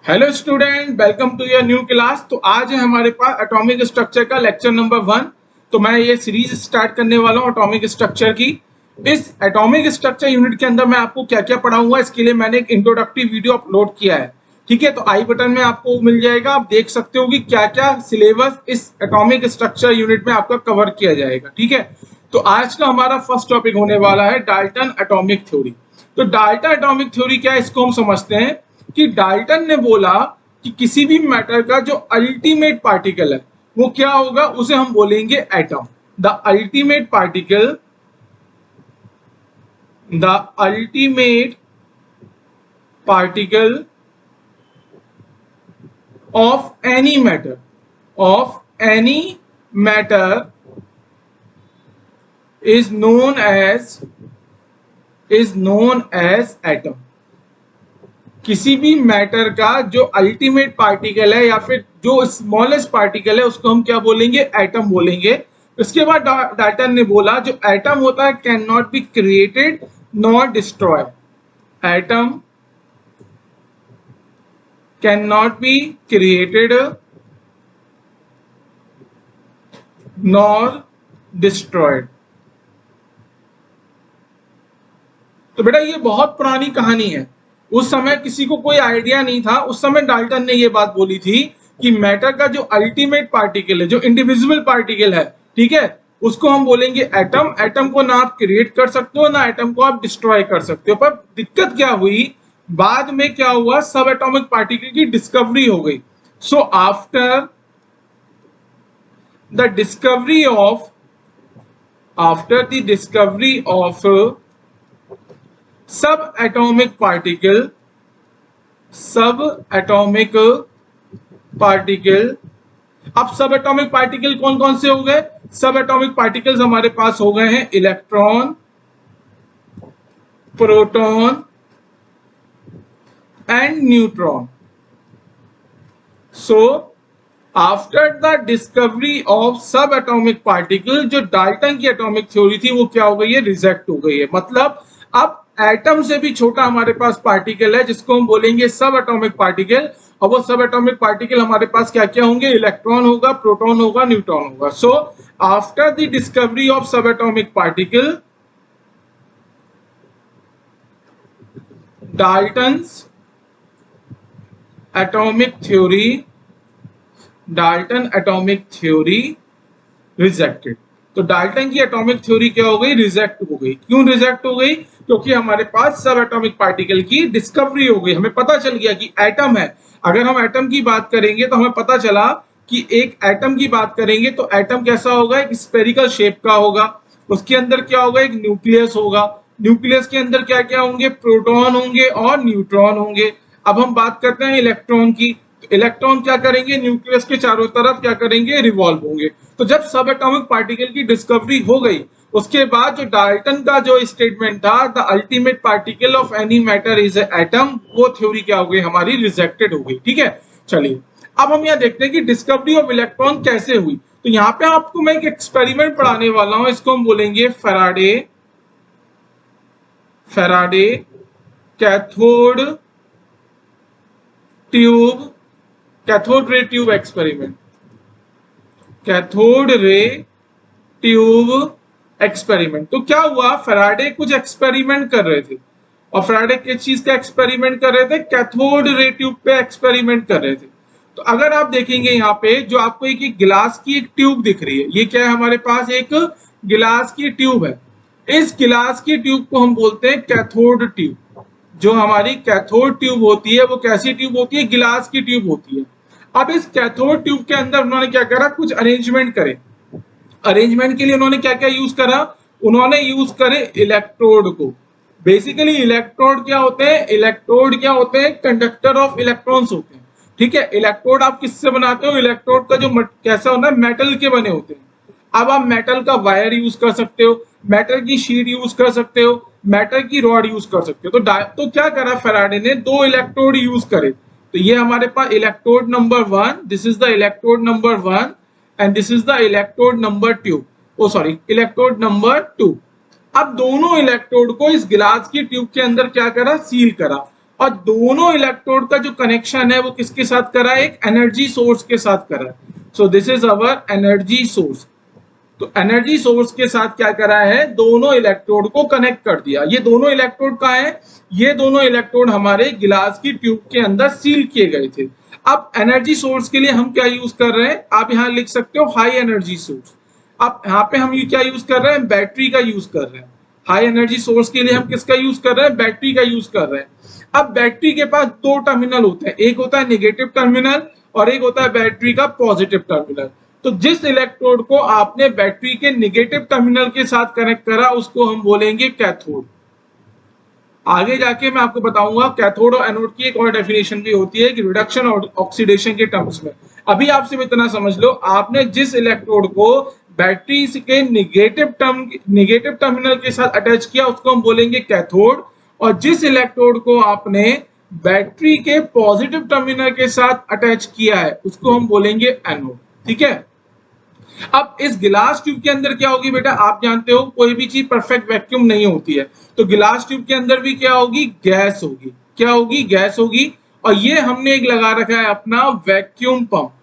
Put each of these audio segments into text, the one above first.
Hello student, welcome to your new class. तो आज है हमारे पास एटॉमिक स्ट्रक्चर का लेक्चर नंबर 1। तो मैं ये सीरीज स्टार्ट करने वाला हूँ एटॉमिक स्ट्रक्चर की। इस एटॉमिक स्ट्रक्चर यूनिट के अंदर मैं आपको क्या क्या पढ़ाऊंगा, इसके लिए मैंने एक इंट्रोडक्टिव वीडियो अपलोड किया है। ठीक है, तो आई बटन में आपको मिल जाएगा, आप देख सकते हो कि क्या क्या सिलेबस इस एटॉमिक स्ट्रक्चर यूनिट में आपका कवर किया जाएगा। ठीक है, तो आज का हमारा फर्स्ट टॉपिक होने वाला है डाल्टन एटॉमिक थ्योरी। तो डाल्टन एटॉमिक थ्योरी क्या है, इसको हम समझते हैं कि डाल्टन ने बोला कि किसी भी मैटर का जो अल्टीमेट पार्टिकल है वो क्या होगा, उसे हम बोलेंगे atom. The ultimate particle, the ultimate particle of any matter, of any matter is known as atom। किसी भी मैटर का जो अल्टीमेट पार्टिकल है या फिर जो स्मॉलेस्ट पार्टिकल है उसको हम क्या बोलेंगे, एटम बोलेंगे। उसके बाद डाल्टन ने बोला जो एटम होता है can not be created not destroy. Atom can not be created nor destroyed. तो बेटा ये बहुत पुरानी कहानी है, उस समय किसी को कोई आइडिया नहीं था। उस समय डाल्टन ने ये बात बोली थी कि मैटर का जो अल्टीमेट पार्टिकल है, जो इंडिविजुअल पार्टिकल है, ठीक है, उसको हम बोलेंगे एटम। एटम को ना आप क्रिएट कर सकते हो ना एटम को आप डिस्ट्रॉय कर सकते हो। पर दिक्कत क्या हुई, बाद में क्या हुआ, सब एटॉमिक पार्टिकल की डिस्कवरी हो गई। सो after the discovery of subatomic particle. अब सब एटॉमिक पार्टिकल कौन कौन से हो गए, सब एटॉमिक पार्टिकल्स हमारे पास हो गए हैं electron, proton and neutron. So after the discovery of subatomic particle, जो डाल्टन की एटॉमिक थ्योरी थी वो क्या हो गई है, रिजेक्ट हो गई है। मतलब अब एटम से भी छोटा हमारे पास पार्टिकल है जिसको हम बोलेंगे सब एटॉमिक पार्टिकल। और वो सब एटॉमिक पार्टिकल हमारे पास क्या क्या होंगे, इलेक्ट्रॉन होगा, प्रोटॉन होगा, न्यूट्रॉन होगा। So after the discovery of subatomic particle, Dalton's Dalton atomic theory rejected. तो डाल्टन की एटॉमिक थ्योरी क्या हो गई, रिजेक्ट हो गई। क्यों रिजेक्ट हो गई, क्योंकि हमारे पास सब एटॉमिक पार्टिकल की डिस्कवरी हो गई। हमें पता चल गया कि एटम है। अगर हम एटम की बात करेंगे तो हमें पता चला कि एक एटम की बात करेंगे तो एटम कैसा होगा, एक स्फेरिकल शेप का होगा। उसके अंदर क्या होगा, एक न्यूक्लियस होगा। न्यूक्लियस के अंदर क्या क्या होंगे, प्रोटॉन होंगे और न्यूट्रॉन होंगे। अब हम बात करते हैं इलेक्ट्रॉन की। तो इलेक्ट्रॉन क्या करेंगे, न्यूक्लियस के चारों तरफ क्या करेंगे, रिवॉल्व होंगे। तो जब सब एटॉमिक पार्टिकल की डिस्कवरी हो गई, उसके बाद जो डाल्टन का जो स्टेटमेंट था, the ultimate particle of any matter is atom, वो थ्योरी क्या हो गई, हमारी रिजेक्टेड हो गई। ठीक है, चलिए अब हम यहाँ देखते हैं कि डिस्कवरी ऑफ इलेक्ट्रॉन कैसे हुई। तो यहाँ पे आपको मैं एक एक्सपेरिमेंट पढ़ाने वाला हूं, इसको हम बोलेंगे Faraday cathode ray tube experiment. Cathode ray tube experiment. तो क्या हुआ, फैराडे कुछ एक्सपेरिमेंट कर रहे थे। और फैराडे किस चीज का एक्सपेरिमेंट कर रहे थे, कैथोड रे ट्यूब पे एक्सपेरिमेंट कर रहे थे। तो अगर आप देखेंगे यहाँ पे जो आपको एक गिलास की एक ट्यूब दिख रही है, ये क्या है, हमारे पास एक गिलास की ट्यूब है। इस गिलास की ट्यूब को हम बोलते हैं कैथोड ट्यूब। जो हमारी कैथोड ट्यूब होती है वो कैसी ट्यूब होती है, गिलास की ट्यूब होती है। अब इस कैथोड ट्यूब के अंदर उन्होंने क्या करा, कुछ अरेंजमेंट करे। अरेंजमेंट के लिए उन्होंने क्या क्या यूज करा, उन्होंने यूज करे इलेक्ट्रोड को। बेसिकली इलेक्ट्रोड क्या होते हैं, कंडक्टर ऑफ इलेक्ट्रॉन्स होते हैं। ठीक है, इलेक्ट्रोड आप किससे बनाते हो, इलेक्ट्रोड का जो कैसा होता है, मेटल के बने होते हैं। अब आप मेटल का वायर यूज कर सकते हो, मेटल की शीट यूज कर सकते हो, मेटल की रॉड यूज कर सकते हो। तो क्या करा फैराडे ने, दो इलेक्ट्रोड यूज करे। तो ये हमारे पास electrode number 1, this is the electrode number 1 and this is the electrode number 2, electrode number 2। अब दोनों इलेक्ट्रोड को इस गिलास की ट्यूब के अंदर क्या करा, सील करा। और दोनों इलेक्ट्रोड का जो कनेक्शन है वो किसके साथ करा है, एक एनर्जी सोर्स के साथ करा है। So this is our energy source. तो एनर्जी सोर्स के साथ क्या करा है, दोनों इलेक्ट्रोड को कनेक्ट कर दिया। ये दोनों इलेक्ट्रोड कहाँ है, ये दोनों इलेक्ट्रोड हमारे गिलास की ट्यूब के अंदर सील किए गए थे। अब एनर्जी सोर्स के लिए हम क्या यूज कर रहे हैं, आप यहां लिख सकते हो हाई एनर्जी सोर्स। अब यहाँ पे हम ये क्या यूज कर रहे हैं, बैटरी का यूज कर रहे हैं। हाई एनर्जी सोर्स के लिए हम किसका यूज कर रहे हैं, बैटरी का यूज कर रहे हैं। अब बैटरी के पास दो टर्मिनल होते हैं, एक होता है नेगेटिव टर्मिनल और एक होता है बैटरी का पॉजिटिव टर्मिनल। तो जिस इलेक्ट्रोड को आपने बैटरी के नेगेटिव टर्मिनल के साथ कनेक्ट करा उसको हम बोलेंगे कैथोड। आगे जाके मैं आपको बताऊंगा कैथोड और एनोड की एक और डेफिनेशन भी होती है कि रिडक्शन और ऑक्सीडेशन के टर्म्स में। अभी आप सिर्फ इतना समझ लो, आपने जिस इलेक्ट्रोड को बैटरी के नेगेटिव टर्मिनल के साथ अटैच किया उसको हम बोलेंगे कैथोड, और जिस इलेक्ट्रोड को आपने बैटरी के पॉजिटिव टर्मिनल के साथ अटैच किया है उसको हम बोलेंगे एनोड। ठीक है। अब इस गिलास ट्यूब के अंदर क्या होगी बेटा, आप जानते हो कोई भी चीज परफेक्ट वैक्यूम नहीं होती है, तो गिलास ट्यूब के अंदर भी क्या होगी, गैस होगी। क्या होगी, गैस होगी। और ये हमने एक लगा रखा है अपना वैक्यूम पंप।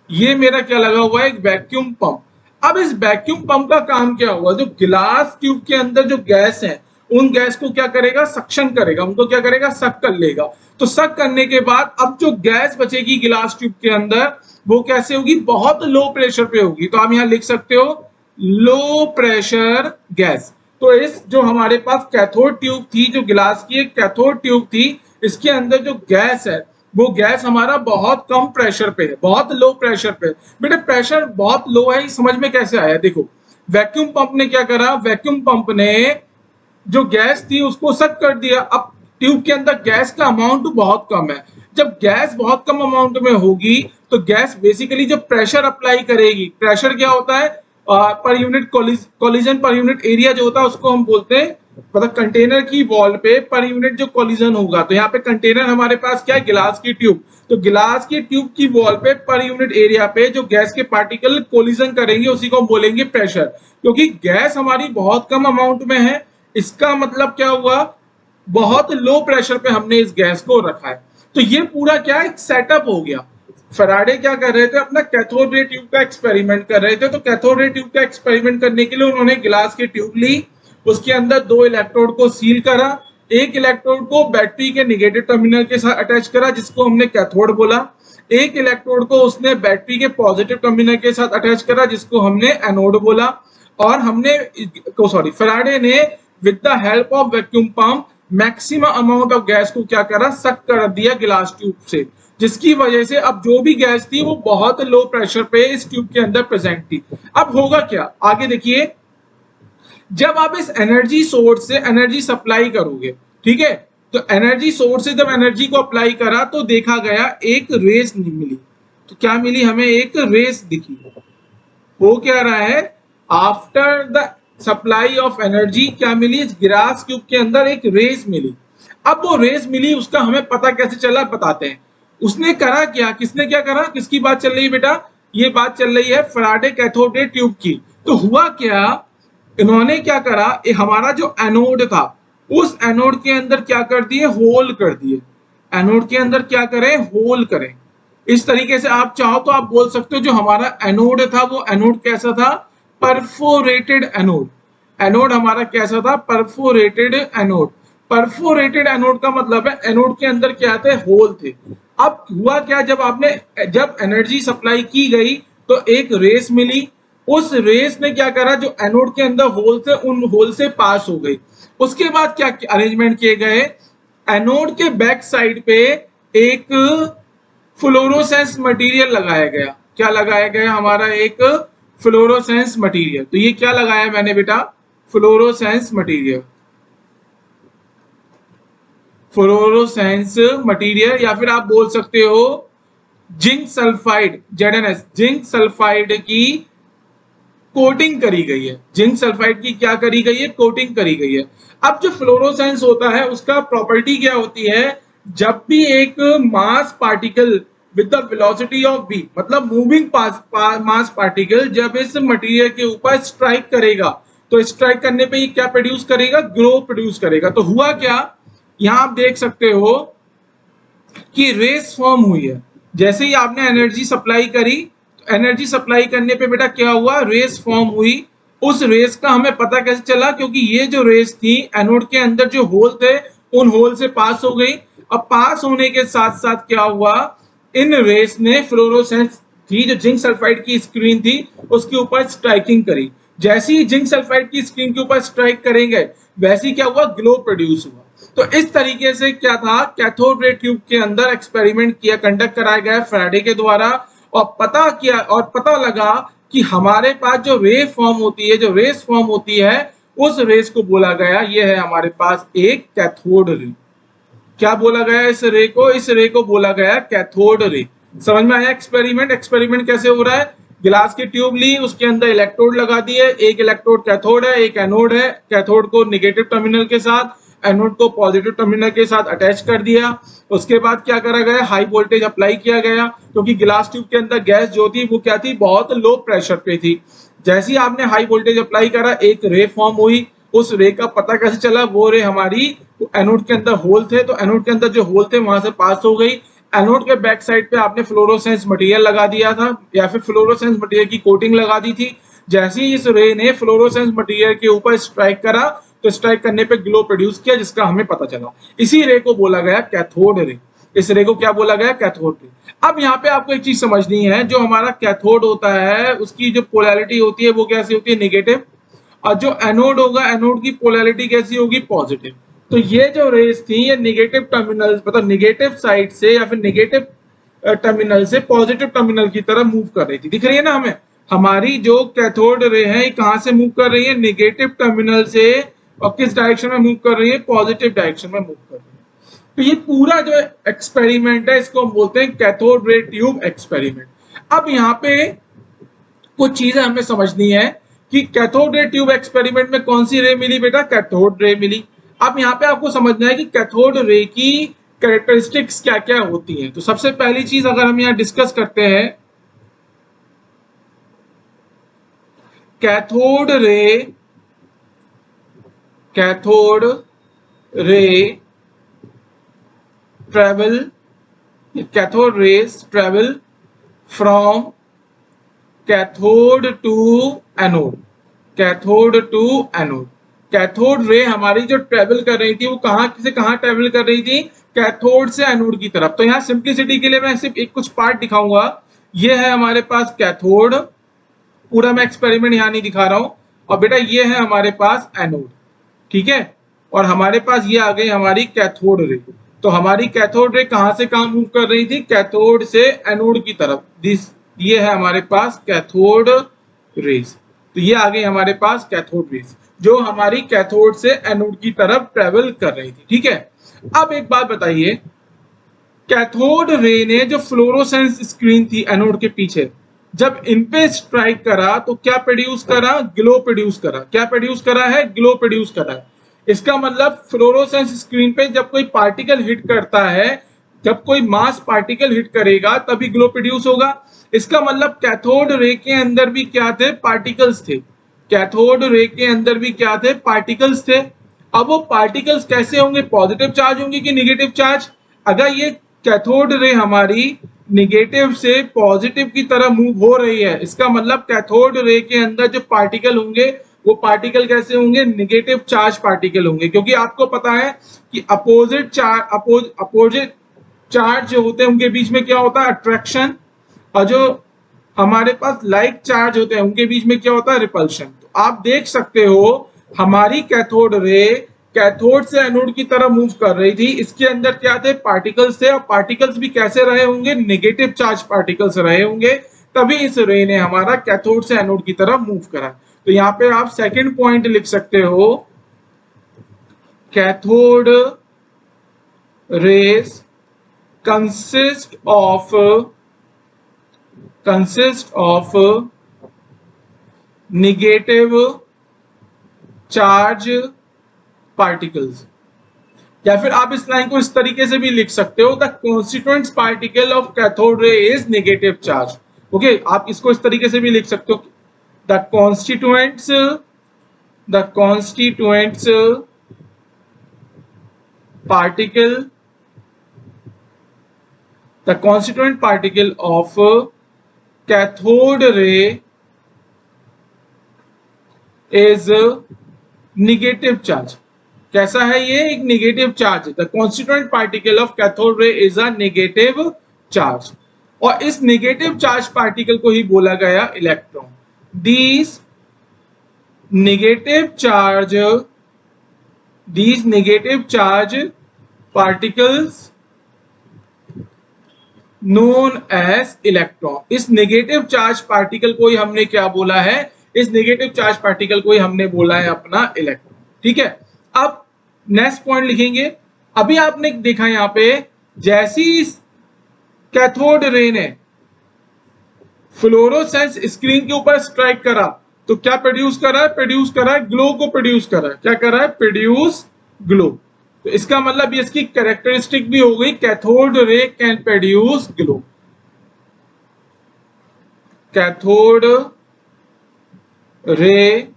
ये मेरा क्या लगा हुआ है, एक वैक्यूम पंप। अब इस वैक्यूम पंप का काम क्या हुआ, जो गिलास ट्यूब के अंदर जो गैस है उन गैस को क्या करेगा, सक्शन करेगा, उनको क्या करेगा, सक कर लेगा। तो सक करने के बाद अब जो गैस बचेगी गिलास ट्यूब के अंदर वो कैसे होगी, बहुत लो प्रेशर पे होगी। तो आप यहां लिख सकते हो लो प्रेशर गैस। तो इस जो हमारे पास कैथोड ट्यूब थी, जो गिलास की एक कैथोड ट्यूब थी, इसके अंदर जो गैस है वो गैस हमारा बहुत कम प्रेशर पे है, बहुत लो प्रेशर पे। बेटा प्रेशर बहुत लो है, समझ में कैसे आया, देखो वैक्यूम पंप ने क्या करा, वैक्यूम पंप ने जो गैस थी उसको सक कर दिया। अब ट्यूब के अंदर गैस का अमाउंट बहुत कम है, जब गैस बहुत कम अमाउंट में होगी तो गैस बेसिकली जो प्रेशर अप्लाई करेगी, प्रेशर क्या होता है, per unit collision per unit area जो होता है उसको हम बोलते हैं, मतलब कंटेनर की वॉल पे पर यूनिट जो कोलिजन होगा। तो यहाँ पे कंटेनर हमारे पास क्या है, गिलास की ट्यूब। तो गिलास की ट्यूब की वॉल पे पर यूनिट एरिया पे जो गैस के पार्टिकल कोलिजन करेंगे उसी को हम बोलेंगे प्रेशर। क्योंकि गैस हमारी बहुत कम अमाउंट में है, इसका मतलब क्या हुआ, बहुत लो प्रेशर पे हमने इस गैस को रखा है। तो ये पूरा क्या एक सेटअप हो गया। फैराडे क्या कर रहे थे, अपना कैथोड रे ट्यूब का एक्सपेरिमेंट कर रहे थे। तो कैथोड रे ट्यूब का एक्सपेरिमेंट करने के लिए उन्होंने गिलास की ट्यूब ली, उसके अंदर दो इलेक्ट्रोड को सील करा, एक इलेक्ट्रोड को बैटरी के नेगेटिव टर्मिनल के साथ अटैच करा जिसको हमने कैथोड बोला, एक इलेक्ट्रोड को उसने बैटरी के पॉजिटिव टर्मिनल के साथ अटैच करा जिसको हमने एनोड बोला। और हमने फैराडे ने with the help of vacuum pump maximum amount of gas को क्या करा, सक कर दिया गिलास ट्यूब से, जिसकी वजह से अब जो भी गैस थी वो बहुत लो प्रेशर पे इस ट्यूब के अंदर प्रेजेंट थी। अब होगा क्या, आगे देखिए, जब आप इस एनर्जी सोर्स से एनर्जी सप्लाई करोगे, ठीक है, तो एनर्जी सोर्स से जब एनर्जी को अप्लाई करा तो देखा गया एक रेस मिली। तो क्या मिली हमें, एक रेस दिखी। वो क्या रहा है, after the supply of energy क्या मिली, इस गिलास ट्यूब के अंदर एक रेस मिली। अब वो रेस मिली उसका हमें पता कैसे चला, बताते हैं। उसने करा क्या, किसने क्या करा, किसकी बात चल रही है बेटा, ये बात चल रही है फैराडे कैथोड रे ट्यूब की। तो हुआ क्या, इन्होंने क्या करा, हमारा जो एनोड था उस एनोड के अंदर क्या कर दिए, होल कर दिए। एनोड के अंदर क्या करें, होल करें। इस तरीके से आप चाहो तो आप बोल सकते हो जो हमारा एनोड था वो एनोड कैसा था, परफोरेटेड एनोड। एनोड हमारा कैसा था, परफोरेटेड एनोड। परफोरेटेड एनोड का मतलब है एनोड के अंदर क्या थे, होल थे। अब हुआ क्या, जब एनर्जी सप्लाई की गई तो एक रेस मिली, उस रेस ने क्या करा, जो एनोड के अंदर होल थे उन होल से पास हो गई। उसके बाद क्या अरेंजमेंट किए गए, एनोड के बैक साइड पे एक फ्लोरोसेंस मटेरियल लगाया गया। क्या लगाया गया, हमारा एक फ्लोरोसेंस मटेरियल। तो ये क्या लगाया मैंने बेटा, फ्लोरोसेंस मटेरियल। फ्लोरोसेंस मटेरियल, या फिर आप बोल सकते हो zinc sulphide, ZnS, zinc sulphide की कोटिंग करी गई है। जिंक सल्फाइड की क्या करी गई है, कोटिंग करी गई है। अब जो फ्लोरोसेंस होता है उसका प्रॉपर्टी क्या होती है, जब भी एक मास particle with the velocity of v, मतलब मूविंग मास पार्टिकल जब इस मटेरियल के ऊपर स्ट्राइक करेगा तो स्ट्राइक करने पे ये क्या प्रोड्यूस करेगा, ग्लो प्रोड्यूस करेगा। तो हुआ क्या, यहां आप देख सकते हो कि रेस फॉर्म हुई है। जैसे ही आपने एनर्जी सप्लाई करी, तो एनर्जी सप्लाई करने पे बेटा क्या हुआ, रेस फॉर्म हुई। उस रेस का हमें पता कैसे चला, क्योंकि ये जो रेस थी एनोड के अंदर जो होल थे उन होल से पास हो गई। अब पास होने के साथ साथ क्या हुआ, इन रेस ने फ्लोरोसेंस थी जो जिंक सल्फाइड की स्क्रीन थी उसके ऊपर स्ट्राइकिंग करी। जैसे ही जिंक सल्फाइड की स्क्रीन के ऊपर स्ट्राइक करेंगे वैसे ही क्या हुआ, ग्लो प्रोड्यूस हुआ। तो इस तरीके से क्या था, कैथोड रे ट्यूब के अंदर एक्सपेरिमेंट किया, कंडक्ट कराया गया फैराडे के द्वारा, और पता लगा कि हमारे पास जो रे फॉर्म होती है, जो रेस फॉर्म होती है, उस रेस को बोला गया, ये है हमारे पास एक कैथोड रे। क्या बोला गया इस रे को, इस रे को बोला गया कैथोड रे। समझ में आया एक्सपेरिमेंट, एक्सपेरिमेंट कैसे हो रहा है। गिलास की ट्यूब ली, उसके अंदर इलेक्ट्रोड लगा दिए, एक इलेक्ट्रोड कैथोड है, एक एनोड है। कैथोड को निगेटिव टर्मिनल के साथ, एनोड को पॉजिटिव टर्मिनल के साथ अटैच कर दिया। उसके बाद क्या करा गया, हाई वोल्टेज अप्लाई किया गया, क्योंकि गिलास ट्यूब के अंदर गैस जो थी वो क्या थी, बहुत लो प्रेशर पे थी। जैसे ही आपने हाई वोल्टेज अप्लाई करा, एक रे फॉर्म हुई। उस रे का पता कैसे चला, वो रे हमारी एनोड के अंदर होल थे, तो एनोड के अंदर जो होल थे वहां से पास हो गई। एनोड के बैक साइड पे आपने फ्लोरोसेंस मटेरियल लगा दिया था, या फिर फ्लोरोसेंस मटेरियल की कोटिंग लगा दी थी। जैसे ही इस रे ने फ्लोरोसेंस मटेरियल के ऊपर स्ट्राइक करा, तो स्ट्राइक करने पे ग्लो प्रोड्यूस किया, जिसका हमें पता चला। इसी रे को बोला गया कैथोड रे। इस रे को क्या बोला गया, कैथोड रे। अब यहाँ पे आपको एक चीज समझनी है, जो हमारा कैथोड होता है उसकी जो पोलैरिटी होती है वो कैसी होती है, नेगेटिव। और जो एनोड होगा, एनोड की पोलैरिटी कैसी होगी, पॉजिटिव। तो ये जो रेस थी ये नेगेटिव टर्मिनल, मतलब नेगेटिव साइड से या फिर नेगेटिव टर्मिनल से पॉजिटिव टर्मिनल की तरफ मूव कर रही थी। दिख रही है ना हमें, हमारी जो कैथोड रे है ये कहां से मूव कर रही है, नेगेटिव टर्मिनल से, और किस डायरेक्शन में मूव कर रही है, पॉजिटिव डायरेक्शन में मूव कर रही है। तो ये पूरा जो एक्सपेरिमेंट है इसको हम बोलते हैं कैथोड रे ट्यूब एक्सपेरिमेंट। अब यहाँ पे कुछ चीजें हमें समझनी है कि कैथोड रे ट्यूब एक्सपेरिमेंट में कौन सी रे मिली बेटा, कैथोड रे मिली। अब यहाँ पे आपको समझना है कि कैथोड रे की कैरेक्टरिस्टिक्स क्या क्या होती हैं। तो सबसे पहली चीज अगर हम यहाँ डिस्कस करते हैं, cathode ray travel, cathode rays travel from cathode to anode, cathode to anode. Cathode ray हमारी जो ट्रेवल कर रही थी वो कहां से कहां ट्रेवल कर रही थी, कैथोड से एनोड की तरफ। तो यहाँ सिंप्लिसिटी के लिए मैं सिर्फ एक कुछ पार्ट दिखाऊंगा। ये है हमारे पास कैथोड, पूरा मैं एक्सपेरिमेंट यहाँ नहीं दिखा रहा हूं। और बेटा ये है हमारे पास एनोड, ठीक है। और हमारे पास ये आ गई हमारी कैथोड रे। तो हमारी कैथोड रे कहां से कहां मूव कर रही थी, कैथोड से एनोड की तरफ। ये है हमारे पास कैथोड रेज। तो ये आ गई हमारे पास कैथोड रेज जो हमारी कैथोड से एनोड की तरफ ट्रेवल कर रही थी, ठीक है। अब एक बात बताइए, कैथोड रे ने जो फ्लोरोसेंस स्क्रीन थी एनोड के पीछे, जब इन पे स्ट्राइक करा तो क्या प्रोड्यूस करा, ग्लो प्रोड्यूस करा। क्या प्रोड्यूस करा है, ग्लो प्रोड्यूस करा है। इसका मतलब फ्लोरोसेंस स्क्रीन पे जब कोई पार्टिकल हिट करता है, जब कोई मास पार्टिकल हिट करेगा तभी ग्लो प्रोड्यूस होगा। इसका मतलब कैथोड रे के अंदर भी क्या थे, पार्टिकल्स थे। कैथोड रे के अंदर भी क्या थे, पार्टिकल्स थे। अब वो पार्टिकल्स कैसे होंगे, पॉजिटिव चार्ज होंगे कि नेगेटिव चार्ज। अगर ये कैथोड रे हमारी निगेटिव से पॉजिटिव की तरह मूव हो रही है, इसका मतलब कैथोड रे के अंदर जो पार्टिकल होंगे वो पार्टिकल कैसे होंगे, निगेटिव चार्ज पार्टिकल होंगे। क्योंकि आपको पता है कि अपोजिट चार्ज जो होते हैं उनके बीच में क्या होता है, अट्रैक्शन। और जो हमारे पास लाइक चार्ज होते हैं उनके बीच में क्या होता है, रिपल्शन। तो आप देख सकते हो हमारी कैथोड रे कैथोड से एनोड की तरफ मूव कर रही थी। इसके अंदर क्या थे, पार्टिकल्स थे। और पार्टिकल्स भी कैसे रहे होंगे, नेगेटिव चार्ज पार्टिकल्स रहे होंगे। तभी इस रे ने हमारा कैथोड से एनोड की तरफ मूव करा। तो यहाँ पे आप सेकंड पॉइंट लिख सकते हो, cathode rays consist of negative charge particles। या फिर आप इस लाइन को इस तरीके से भी लिख सकते हो, the constituent particle of cathode ray is negative charge. Okay, आप इसको इस तरीके से भी लिख सकते हो, the constituents the constituents particle the constituent particle of cathode ray is negative charge. कैसा है ये? एक negative charge. The constituent particle of cathode ray is a negative charge. और इस नेगेटिव चार्ज पार्टिकल को ही बोला गया electron. These negative charge particles known as electron. इस नेगेटिव चार्ज पार्टिकल को ही हमने क्या बोला है? इस नेगेटिव चार्ज पार्टिकल को ही हमने बोला है अपना इलेक्ट्रॉन. ठीक है. अब नेक्स्ट पॉइंट लिखेंगे. अभी आपने देखा यहां पे जैसी कैथोड रे ने फ्लोरोसेंस स्क्रीन के ऊपर स्ट्राइक करा तो क्या प्रोड्यूस करा है? प्रोड्यूस करा है ग्लो को प्रोड्यूस करा है. क्या करा है? Produce glow. तो इसका मतलब ये इसकी कैरेक्टरिस्टिक भी हो गई. Cathode ray can produce glow. Cathode ray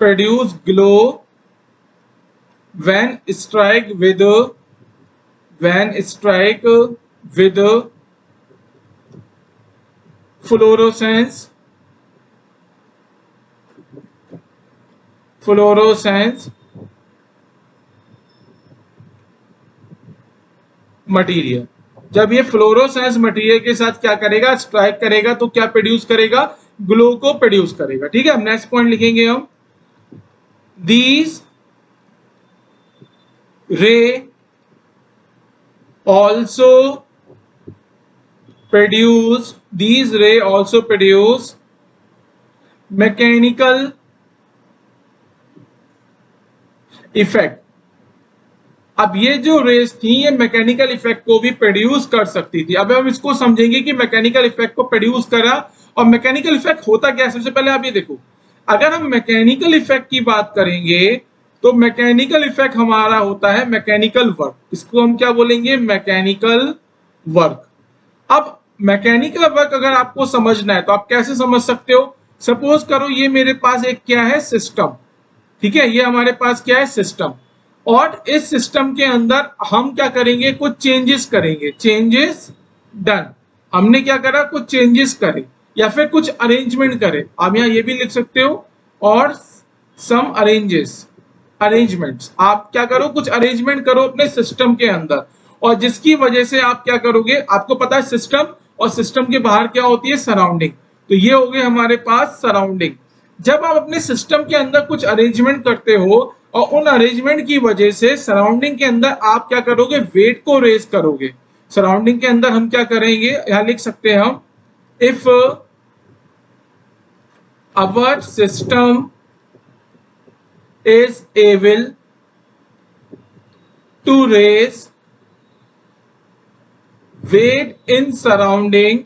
produce glow when strike with fluorescence material. जब ये फ्लोरोसेंस मटीरियल के साथ क्या करेगा? स्ट्राइक करेगा तो क्या प्रोड्यूस करेगा? ग्लो को प्रोड्यूस करेगा. ठीक है. अब नेक्स्ट पॉइंट लिखेंगे हम. These ray also produce mechanical effect. अब ये जो रेस थी ये मैकेनिकल इफेक्ट को भी प्रोड्यूस कर सकती थी. अब हम इसको समझेंगे कि मैकेनिकल इफेक्ट को प्रोड्यूस करा. और मैकेनिकल इफेक्ट होता क्या है? सबसे पहले आप ये देखो. अगर हम मैकेनिकल इफेक्ट की बात करेंगे तो मैकेनिकल इफेक्ट हमारा होता है मैकेनिकल वर्क. इसको हम क्या बोलेंगे? Mechanical work. अब मैकेनिकल वर्क अगर आपको समझना है तो आप कैसे समझ सकते हो? सपोज करो ये मेरे पास एक क्या है? सिस्टम. ठीक है. ये हमारे पास क्या है? सिस्टम. और इस सिस्टम के अंदर हम क्या करेंगे? कुछ चेंजेस करेंगे. Changes done. हमने क्या करा? कुछ चेंजेस करे या फिर कुछ अरेंजमेंट करे. आप यहाँ ये भी लिख सकते हो. और सम अरेंजमेंट्स. आप क्या करो? कुछ अरेंजमेंट करो अपने सिस्टम के अंदर. और जिसकी वजह से आप क्या करोगे? आपको पता है सिस्टम, और सिस्टम के बाहर क्या होती है? सराउंडिंग. तो ये हो गए हमारे पास सराउंडिंग. जब आप अपने सिस्टम के अंदर कुछ अरेंजमेंट करते हो और उन अरेंजमेंट की वजह से सराउंडिंग के अंदर आप क्या करोगे? वेट को रेज करोगे. सराउंडिंग के अंदर हम क्या करेंगे? यहां लिख सकते हैं हम. If our system is able to raise weight in surrounding,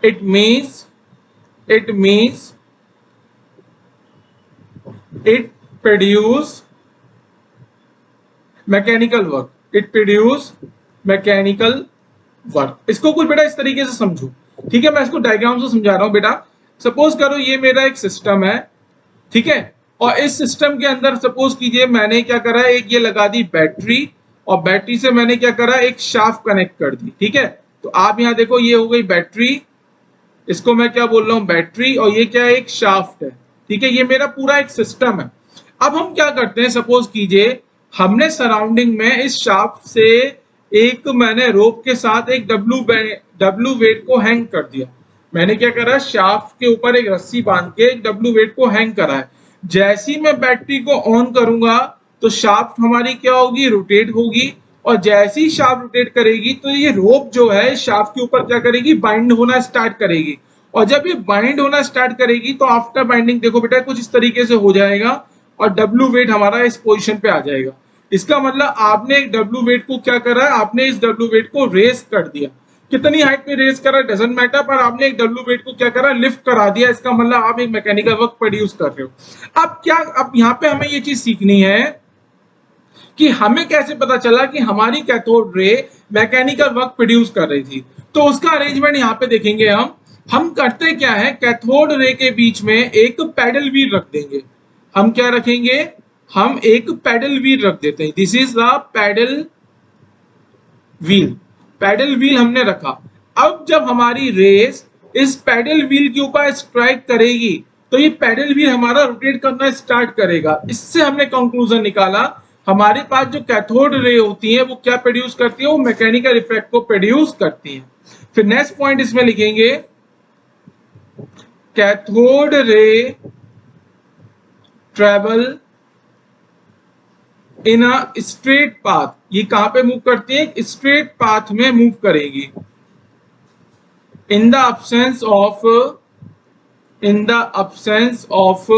it means it produce mechanical work. It produce mechanical work. इसको कुछ बेटा इस तरीके से समझो. ठीक है. मैं इसको डायग्राम से समझा रहा हूं बेटा. सपोज करो ये मेरा एक सिस्टम है. ठीक है. और इस सिस्टम के अंदर सपोज कीजिए मैंने क्या करा? एक ये लगा दी बैटरी. और बैटरी से मैंने क्या करा? एक शाफ्ट कनेक्ट कर दी. ठीक है. तो आप यहां देखो ये हो गई बैटरी. इसको मैं क्या बोल रहा हूं? बैटरी. और ये क्या है? एक शाफ्ट है. ठीक है. ये मेरा पूरा एक सिस्टम है. अब हम क्या करते हैं? सपोज कीजिए हमने सराउंडिंग में इस शाफ्ट से एक मैंने रोप के साथ एक डब्लू वेट को हैंग कर दिया. मैंने क्या करा? शाफ्ट के ऊपर एक रस्सी बांध के एक डब्लू वेट को हैंग करा है. जैसी मैं बैटरी को ऑन करूंगा तो शाफ्ट हमारी क्या होगी? रोटेट होगी. और जैसी ही शाफ्ट रोटेट करेगी तो ये रोप जो है शाफ्ट के ऊपर क्या करेगी? बाइंड होना स्टार्ट करेगी. और जब ये बाइंड होना स्टार्ट करेगी तो आफ्टर बाइंडिंग देखो बेटा कुछ इस तरीके से हो जाएगा. और डब्लू वेट हमारा इस पोजीशन पे आ जाएगा. इसका मतलब आपने एक डब्लू वेट को क्या करा? आपने इस डब्लू वेट को रेस कर दिया. कितनी हाइट पे रेस करा डजंट मैटर, पर आपने एक डब्लू वेट को क्या करा? लिफ्ट करा दिया. इसका मतलब आप एक मैकेनिकल वर्क प्रोड्यूस कर रहे हो. अब यहाँ पे हमें ये चीज सीखनी है कि हमें कैसे पता चला कि हमारी cathode ray mechanical work produce कर रही थी। तो उसका अरेंजमेंट यहाँ पे देखेंगे हम करते क्या है, कैथोड रे के बीच में एक पैडल व्हील रख देंगे। हम क्या रखेंगे, हम एक पैडल व्हील रख देते हैं। This is the paddle wheel. Paddle wheel हमने रखा। अब जब हमारी रेस इस पैडल व्हील के ऊपर स्ट्राइक करेगी तो ये पैडल व्हील हमारा रोटेट करना स्टार्ट करेगा। इससे हमने कंक्लूजन निकाला, हमारे पास जो कैथोड रे होती है वो क्या प्रोड्यूस करती है, वो मैकेनिकल इफेक्ट को प्रोड्यूस करती है। फिर नेक्स्ट पॉइंट इसमें लिखेंगे, cathode ray travel in a straight path. ये कहां पे मूव करती है, स्ट्रेट पाथ में मूव करेगी। In the absence of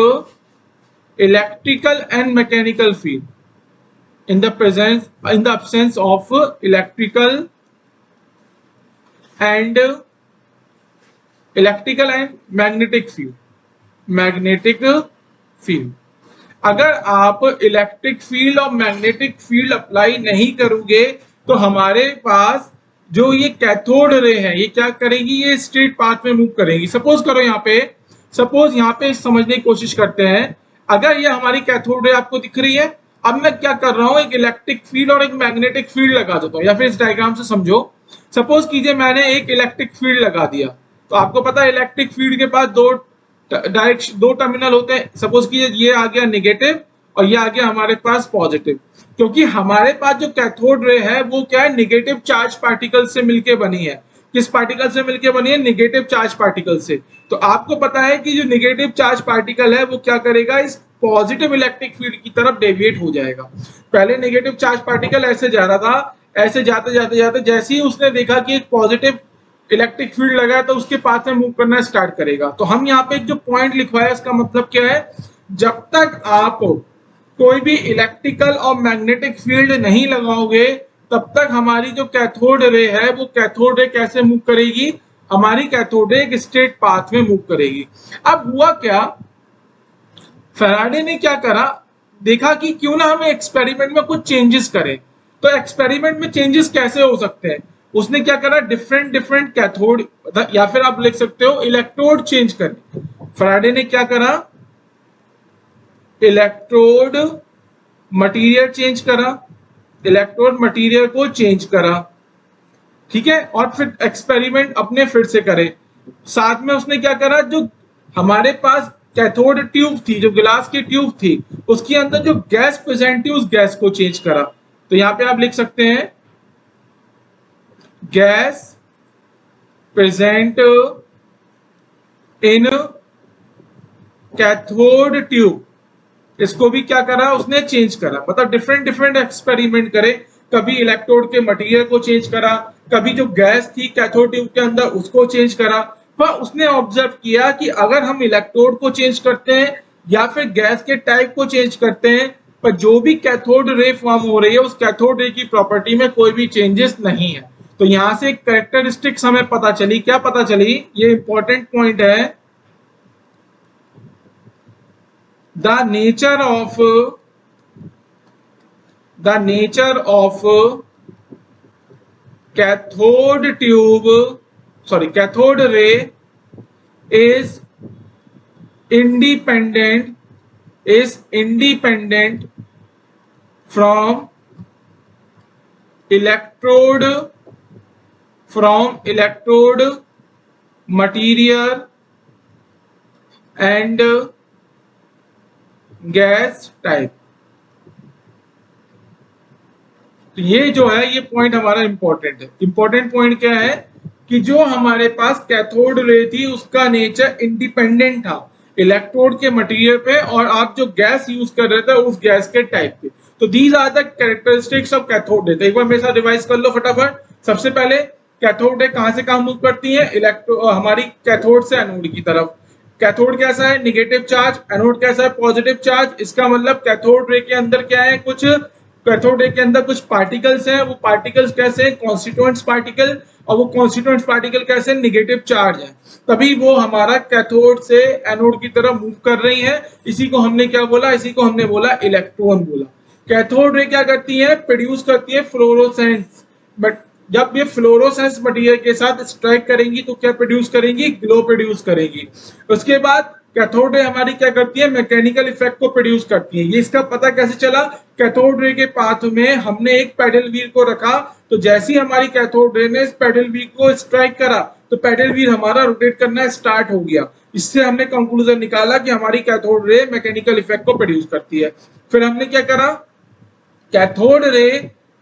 electrical and mechanical field, in the absence of electrical and magnetic field। अगर आप इलेक्ट्रिक फील्ड और मैग्नेटिक फील्ड अप्लाई नहीं करोगे तो हमारे पास जो ये कैथोड रे है ये क्या करेगी, ये स्ट्रेट पाथ में मूव करेगी। सपोज करो यहाँ पे समझने की कोशिश करते हैं। अगर ये हमारी कैथोड रे आपको दिख रही है, अब मैं क्या कर रहा हूं, एक इलेक्ट्रिक फील्ड और एक मैग्नेटिक फील्ड लगा देता हूं। या फिर इस डायग्राम से समझो, सपोज कीजिए मैंने एक इलेक्ट्रिक फील्ड लगा दिया। तो आपको पता है इलेक्ट्रिक फील्ड के पास दो टर्मिनल होते हैं। सपोज कीजिए ये आ गया नेगेटिव और ये आ गया हमारे पास पॉजिटिव। क्योंकि हमारे पास जो कैथोड रे है वो क्या है, नेगेटिव चार्ज पार्टिकल से मिलके बनी है। किस पार्टिकल से मिलके बनी है, नेगेटिव चार्ज पार्टिकल से। तो आपको पता है कि जो नेगेटिव चार्ज पार्टिकल है वो क्या करेगा, इस पॉजिटिव इलेक्ट्रिक फील्ड की तरफ डेविएट हो जाएगा। पहले नेगेटिव चार्ज पार्टिकल ऐसे जा रहा था, ऐसे जाते जाते जाते जैसे ही उसने देखा कि एक पॉजिटिव इलेक्ट्रिक फील्ड लगा है तो उसके पास में मूव करना स्टार्ट करेगा। तो हम यहाँ पे जो पॉइंट लिखवाया इसका मतलब क्या है, जब तक आप कोई भी इलेक्ट्रिकल और मैग्नेटिक फील्ड नहीं लगाओगे तब तक हमारी जो कैथोड रे है वो कैथोड रे कैसे मूव करेगी, हमारी कैथोड रे एक स्ट्रेट पाथ में मूव करेगी। अब हुआ क्या, फैराडे ने क्या करा, देखा कि क्यों ना हम एक्सपेरिमेंट में कुछ चेंजेस करें। तो एक्सपेरिमेंट में चेंजेस कैसे हो सकते हैं, उसने क्या करा, डिफरेंट कैथोड या फिर आप लिख सकते हो इलेक्ट्रोड चेंज करने। फैराडे ने क्या करा, इलेक्ट्रोड मटेरियल चेंज करा, इलेक्ट्रोड मटेरियल को चेंज करा, ठीक है। और फिर एक्सपेरिमेंट अपने फिर से करे। साथ में उसने क्या करा, जो हमारे पास कैथोड ट्यूब थी, जो गिलास की ट्यूब थी, उसके अंदर जो गैस प्रेजेंट थी उस गैस को चेंज करा। तो यहां पे आप लिख सकते हैं gas present in cathode tube, इसको भी क्या करा उसने, चेंज करा। मतलब डिफरेंट एक्सपेरिमेंट करे। कभी इलेक्ट्रोड के मटेरियल को चेंज करा, कभी जो गैस थी कैथोड ट्यूब के अंदर उसको चेंज करा। पर उसने ऑब्जर्व किया कि अगर हम इलेक्ट्रोड को चेंज करते हैं या फिर गैस के टाइप को चेंज करते हैं, पर जो भी कैथोड रे फॉर्म हो रही है उस कैथोड रे की प्रॉपर्टी में कोई भी चेंजेस नहीं है। तो यहां से कैरेक्टरिस्टिक्स हमें पता चली। क्या पता चली, ये इंपॉर्टेंट पॉइंट है, the nature of cathode ray is independent from electrode material and gas type. तो ये जो है ये पॉइंट हमारा इंपॉर्टेंट है। इंपॉर्टेंट पॉइंट क्या है कि जो हमारे पास कैथोड रे थी उसका नेचर इंडिपेंडेंट था इलेक्ट्रोड के मटेरियल पे, और आप जो गैस यूज कर रहे थे उस गैस के टाइप पे। तो these are the characteristics of cathode ray. तो एक बार मेरे साथ रिवाइज कर लो फटाफट। सबसे पहले कैथोड रे कहां से कहां मूव करती है, हमारी कैथोड से एनोड की तरफ। कैथोड कैसा है, नेगेटिव चार्ज, एनोड कैसा है, पॉजिटिव चार्ज। इसका मतलब कैथोड रे के अंदर क्या है, कुछ कैथोड रे के अंदर कुछ पार्टिकल्स हैं। वो पार्टिकल्स कैसे हैं, कॉन्स्टिट्यूएंट्स पार्टिकल, और वो कॉन्स्टिट्यूएंट्स पार्टिकल कैसे, नेगेटिव चार्ज है। तभी वो हमारा कैथोड से एनोड की तरफ मूव कर रही है। इसी को हमने क्या बोला, इसी को हमने बोला इलेक्ट्रॉन बोला। कैथोड रे क्या करती है, प्रोड्यूस करती है फ्लोरोसेंस, बट जब ये फ्लोरोसेंस मटेरियल के साथ स्ट्राइक करेंगी तो क्या प्रोड्यूस करेंगी, ग्लो प्रोड्यूस करेंगी। उसके बाद कैथोड रे हमारी क्या करती है, मैकेनिकल इफेक्ट को प्रोड्यूस करती है। ये इसका पता कैसे चला, कैथोड रे के पाथ में हमने एक पेडल व्हील को रखा, तो जैसे ही हमारी कैथोड रे ने इस पेडल व्हील को स्ट्राइक करा तो पेडल व्हील हमारा रोटेट करना स्टार्ट हो गया। इससे हमने कंक्लूजन निकाला कि हमारी कैथोड रे मैकेनिकल इफेक्ट को प्रोड्यूस करती है। फिर हमने क्या करा, कैथोड रे,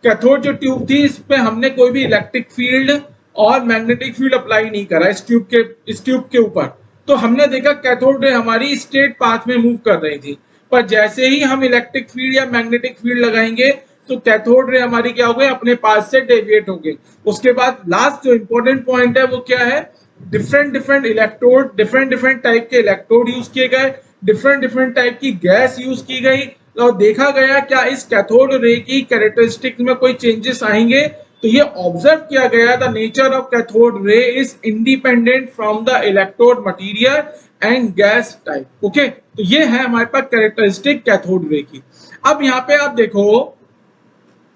कैथोड जो ट्यूब थी इस पे हमने कोई भी इलेक्ट्रिक फील्ड और मैग्नेटिक फील्ड अप्लाई नहीं करा इस ट्यूब के ऊपर। तो हमने देखा कैथोड रे हमारी स्ट्रेट पाथ में मूव कर रही थी, पर जैसे ही हम इलेक्ट्रिक फील्ड या मैग्नेटिक फील्ड लगाएंगे तो कैथोड रे हमारी क्या हो गई, अपने पाथ से डेविएट हो गई। उसके बाद लास्ट जो इंपॉर्टेंट पॉइंट है वो क्या है, different different electrode, different different type के इलेक्ट्रोड यूज किए गए, डिफरेंट डिफरेंट टाइप की गैस यूज की गई और देखा गया क्या इस कैथोड रे की कैरेक्टरिस्टिक में कोई चेंजेस आएंगे। तो ये ऑब्जर्व किया गया, the nature of cathode ray is independent from the electrode material and gas type. Okay, तो ये है हमारे पास कैरेक्टरिस्टिक कैथोड रे की। अब यहाँ पे आप देखो,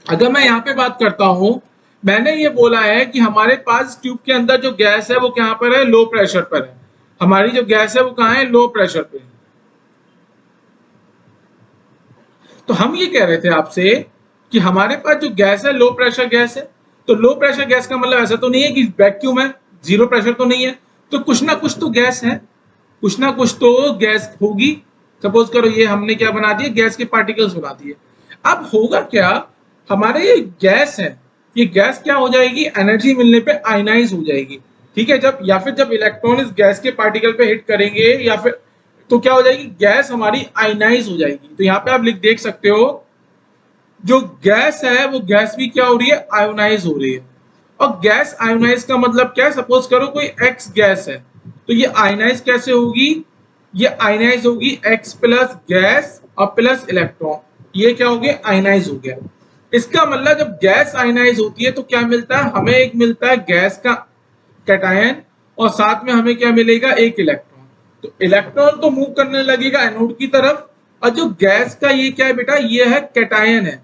अगर मैं यहाँ पे बात करता हूं, मैंने ये बोला है कि हमारे पास ट्यूब के अंदर जो गैस है वो कहां पर है, लो प्रेशर पर है। हमारी जो गैस है वो कहां है, लो प्रेशर पे है। तो हम ये कह रहे थे आपसे कि हमारे पास जो गैस है लो प्रेशर गैस है। तो लो प्रेशर गैस का मतलब ऐसा तो नहीं है कि वैक्यूम है, जीरो प्रेशर तो नहीं है। तो कुछ ना कुछ तो गैस है, कुछ ना कुछ तो गैस होगी। सपोज करो ये हमने क्या बना दिया, गैस के पार्टिकल्स बना दिए। अब होगा क्या, हमारे ये गैस है, ये गैस क्या हो जाएगी, एनर्जी मिलने पे आयनाइज हो जाएगी। ठीक है, जब या फिर जब इलेक्ट्रॉन इस गैस के पार्टिकल पे हिट करेंगे या फिर तो क्या हो जाएगी, गैस हमारी आयनाइज हो जाएगी। तो यहाँ पे आप लिख देख सकते हो, जो गैस है वो गैस भी क्या हो रही है, आयोनाइज हो रही है। और गैस आयोनाइज का मतलब क्या है, सपोज करो कोई एक्स गैस है तो ये आयनाइज कैसे होगी, ये आयनाइज होगी एक्स प्लस गैस और प्लस इलेक्ट्रॉन, ये क्या हो गया, आयनाइज हो गया। इसका मतलब जब गैस आयनाइज होती है तो क्या मिलता है, हमें एक मिलता है गैस का कैटायन और साथ में हमें क्या मिलेगा, एक इलेक्ट्रॉन। तो इलेक्ट्रॉन तो मूव करने लगेगा एनोड की तरफ, और जो गैस का ये क्या है बेटा, ये है कैटायन है,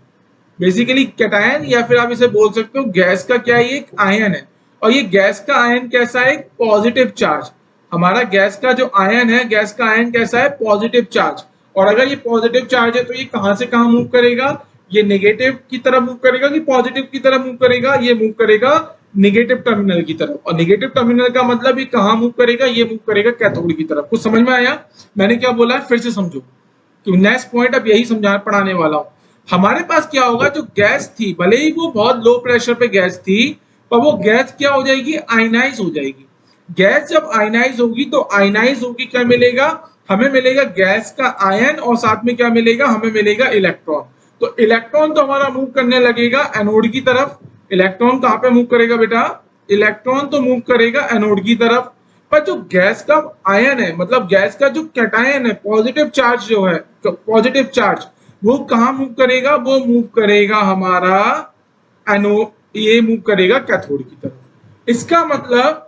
बेसिकली कैटायन, या फिर आप इसे बोल सकते हो गैस का क्या है, ये एक आयन है। और ये गैस का आयन कैसा है, एक पॉजिटिव चार्ज। हमारा गैस का जो आयन है, गैस का आयन कैसा है, पॉजिटिव चार्ज। और अगर ये पॉजिटिव चार्ज है तो ये कहां से कहां मूव करेगा, ये नेगेटिव की तरफ मूव करेगा कि पॉजिटिव की तरफ मूव करेगा, ये मूव करेगा नेगेटिव टर्मिनल की तरफ। और नेगेटिव टर्मिनल का मतलब ये कहां मूव करेगा, ये मूव करेगा कैथोड की तरफ। कुछ समझ में आया मैंने क्या बोला है, फिर से समझो कि नेक्स्ट पॉइंट अब यही समझा पढ़ाने वाला हूं। हमारे पास क्या होगा, जो गैस थी भले ही वो बहुत लो प्रेशर पे गैस थी, पर वो गैस क्या हो जाएगी, आयनाइज हो जाएगी। गैस जब आयनाइज होगी तो आयनाइज होगी क्या मिलेगा, हमें मिलेगा गैस का आयन और साथ में क्या मिलेगा, हमें मिलेगा इलेक्ट्रॉन। तो इलेक्ट्रॉन तो हमारा मूव करने लगेगा एनोड की तरफ। इलेक्ट्रॉन कहां पे मूव करेगा बेटा, इलेक्ट्रॉन तो मूव करेगा एनोड की तरफ। पर जो गैस का आयन है, मतलब गैस का जो कैटायन है, पॉजिटिव चार्ज जो है, पॉजिटिव चार्ज, वो कहां मूव करेगा, वो मूव करेगा हमारा एनो, ये मूव करेगा कैथोड की तरफ। इसका मतलब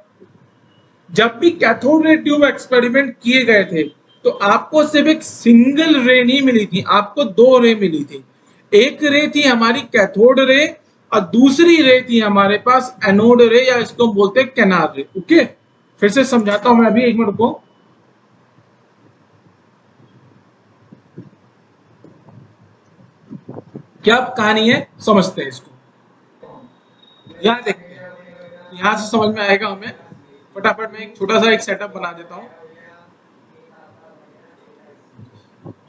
जब भी कैथोड रे ट्यूब एक्सपेरिमेंट किए गए थे तो आपको सिर्फ एक सिंगल रे नहीं मिली थी, आपको दो रे मिली थी। एक रे थी हमारी कैथोड रे और दूसरी रे थी हमारे पास एनोड रे, या इसको बोलते हैं कैनार रे। ओके, फिर से समझाता हूं मैं अभी, एक मिनट को। क्या कहानी है समझते हैं इसको, यहां देखते हैं, यहां से समझ में आएगा हमें। फटाफट मैं एक छोटा सा एक सेटअप बना देता हूं।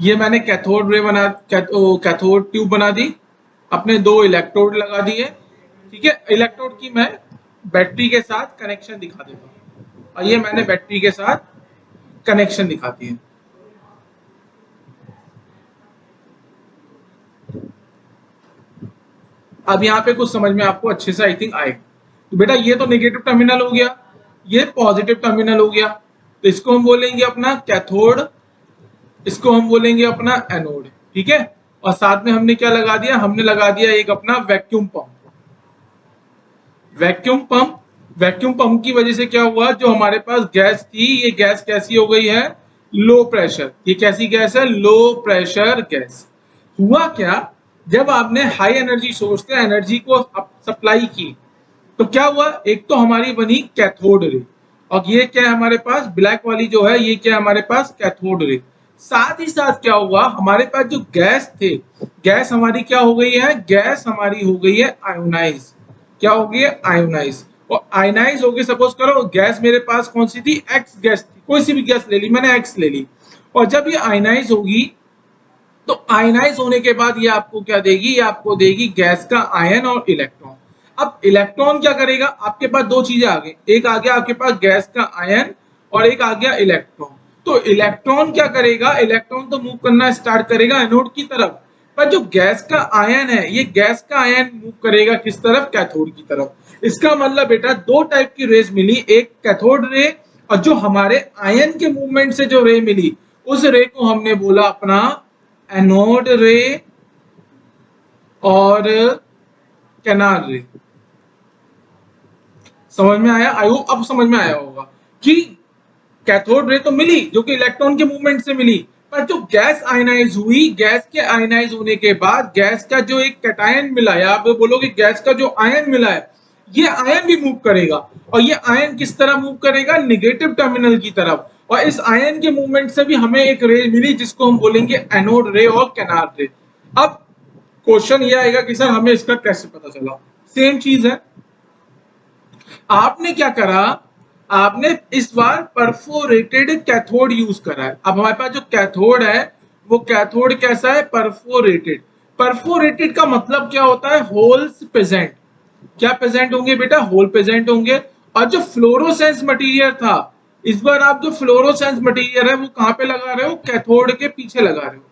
ये मैंने कैथोड रे बना, कैथोड ट्यूब बना दी, अपने दो इलेक्ट्रोड लगा दिए। ठीक है, इलेक्ट्रोड की मैं बैटरी के साथ कनेक्शन दिखा देता हूं, और ये मैंने बैटरी के साथ कनेक्शन दिखा दिए। अब यहाँ पे कुछ समझ में आपको अच्छे से आई थिंक आएगा। तो बेटा ये तो नेगेटिव टर्मिनल हो गया, ये पॉजिटिव टर्मिनल हो गया, तो इसको हम बोलेंगे अपना कैथोड, इसको हम बोलेंगे अपना एनोड। ठीक है, और साथ में हमने क्या लगा दिया, हमने लगा दिया एक अपना vacuum pump. Vacuum pump, vacuum pump की वजह से क्या हुआ, जो हमारे पास गैस थी, ये गैस कैसी हो गई है, लो प्रेशर। ये कैसी गैस है, लो प्रेशर गैस। हुआ क्या, जब आपने हाई एनर्जी सोर्स से एनर्जी को सप्लाई की, तो क्या हुआ, एक तो हमारी बनी कैथोड रे, और ये क्या है हमारे पास, ब्लैक वाली जो है ये क्या है हमारे पास, कैथोड रे। साथ ही साथ क्या हुआ, हमारे पास जो गैस थे, गैस हमारी क्या हो गई है, गैस हमारी हो गई है आयोनाइज। क्या हो गई है, आयोनाइज। और आयोनाइज हो गई, सपोज करो गैस मेरे पास कौन सी थी, एक्स गैस थी, कोई सी भी गैस ले ली मैंने, एक्स ले ली। और जब ये आयोनाइज होगी तो आयनाइज होने के बाद ये आपको क्या देगी, ये आपको देगी गैस का आयन और इलेक्ट्रॉन। अब इलेक्ट्रॉन क्या करेगा, आपके पास दो चीजें आ गई, एक आ गया आपके पास गैस का आयन और एक आ गया इलेक्ट्रॉन। तो इलेक्ट्रॉन क्या करेगा, इलेक्ट्रॉन तो मूव करना स्टार्ट करेगा एनोड की तरफ, पर जो गैस का आयन है, ये गैस का आयन मूव करेगा किस तरफ, कैथोड की तरफ। इसका मतलब बेटा दो टाइप की रेज मिली, एक कैथोड रे, और जो हमारे आयन के मूवमेंट से जो रे मिली, उस रे को हमने बोला अपना एनोड रे और कैनाल रे। समझ में आया, आई होप अब समझ में आया होगा कि कैथोड रे तो मिली जो कि इलेक्ट्रॉन के मूवमेंट से मिली, पर जो गैस आयनाइज हुई, गैस के आयनाइज होने के बाद गैस का जो एक कैटायन मिला है, आप बोलोगे गैस का जो आयन मिला है, ये आयन भी मूव करेगा। और ये आयन किस तरह मूव करेगा, निगेटिव टर्मिनल की तरफ। और इस आयन के मूवमेंट से भी हमें एक रे मिली जिसको हम बोलेंगे एनोड रे और कैनाल रे। अब क्वेश्चन ये आएगा कि सर हमें इसका कैसे पता चला, सेम चीज है, आपने क्या करा, आपने इस बार परफोरेटेड कैथोड यूज करा है। अब हमारे पास जो कैथोड है वो कैथोड कैसा है, परफोरेटेड। परफोरेटेड का मतलब क्या होता है, होल्स प्रेजेंट। क्या प्रेजेंट होंगे बेटा, होल प्रेजेंट होंगे। और जो फ्लोरोसेंस मटेरियल था, इस बार आप जो फ्लोरोसेंस मटेरियल है वो कहां पे लगा रहे हो, कैथोड के पीछे लगा रहे हो।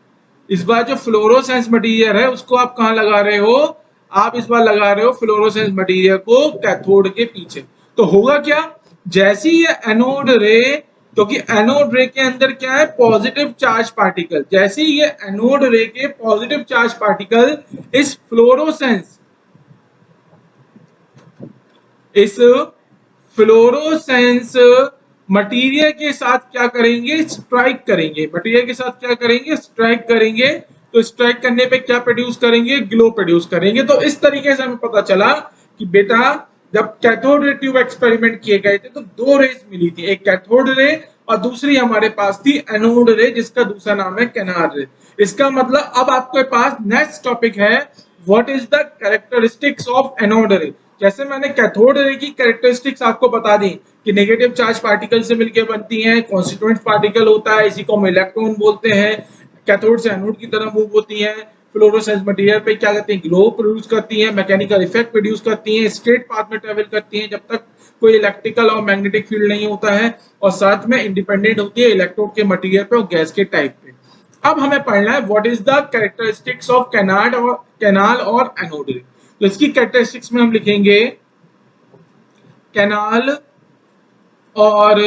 इस बार जो फ्लोरोसेंस मटेरियल है उसको आप कहां लगा रहे हो, आप इस बार लगा रहे हो फ्लोरोसेंस मटेरियल को कैथोड के पीछे। तो होगा क्या, जैसी ये एनोड रे, क्योंकि एनोड रे के अंदर क्या है, पॉजिटिव चार्ज पार्टिकल, जैसे ही ये एनोड रे के पॉजिटिव चार्ज पार्टिकल इस फ्लोरोसेंस मटेरियल के साथ क्या करेंगे, स्ट्राइक करेंगे, मटेरियल के साथ क्या करेंगे, स्ट्राइक करेंगे। तो स्ट्राइक करने पे क्या प्रोड्यूस करेंगे, ग्लो प्रोड्यूस करेंगे। तो इस तरीके से हमें पता चला कि बेटा जब कैथोड रे ट्यूब एक्सपेरिमेंट किए गए थे तो दो रेस मिली थी, एक कैथोड रे और दूसरी हमारे पास थी एनोड रे, जिसका दूसरा नाम है कैनाल रे। इसका मतलब अब आपके पास नेक्स्ट टॉपिक है, what is the characteristics of anode रे। जैसे मैंने कैथोड रे की कैरेक्टरिस्टिक्स आपको बता दी कि नेगेटिव चार्ज पार्टिकल से मिलकर बनती है, कॉन्स्टिट्यूएंट पार्टिकल होता है, इसी को हम इलेक्ट्रॉन बोलते हैं, कैथोड से एनोड की तरह मूव होती है, फ्लोरोसेंस मटेरियल पे क्या करती है, ग्लो प्रोड्यूस करती है, मैकेनिकल इफेक्ट प्रोड्यूस करती है, स्ट्रेट पाथ में ट्रेवल करती है जब तक कोई इलेक्ट्रिकल और मैग्नेटिक फील्ड नहीं होता है, और साथ में इंडिपेंडेंट होती है इलेक्ट्रोड के मटेरियल पे और गैस के टाइप पे। अब हमें पढ़ना है what is the characteristics of canal और एनोड रे। तो इसकी कैरेक्टरिस्टिक्स में हम लिखेंगे कैनाल और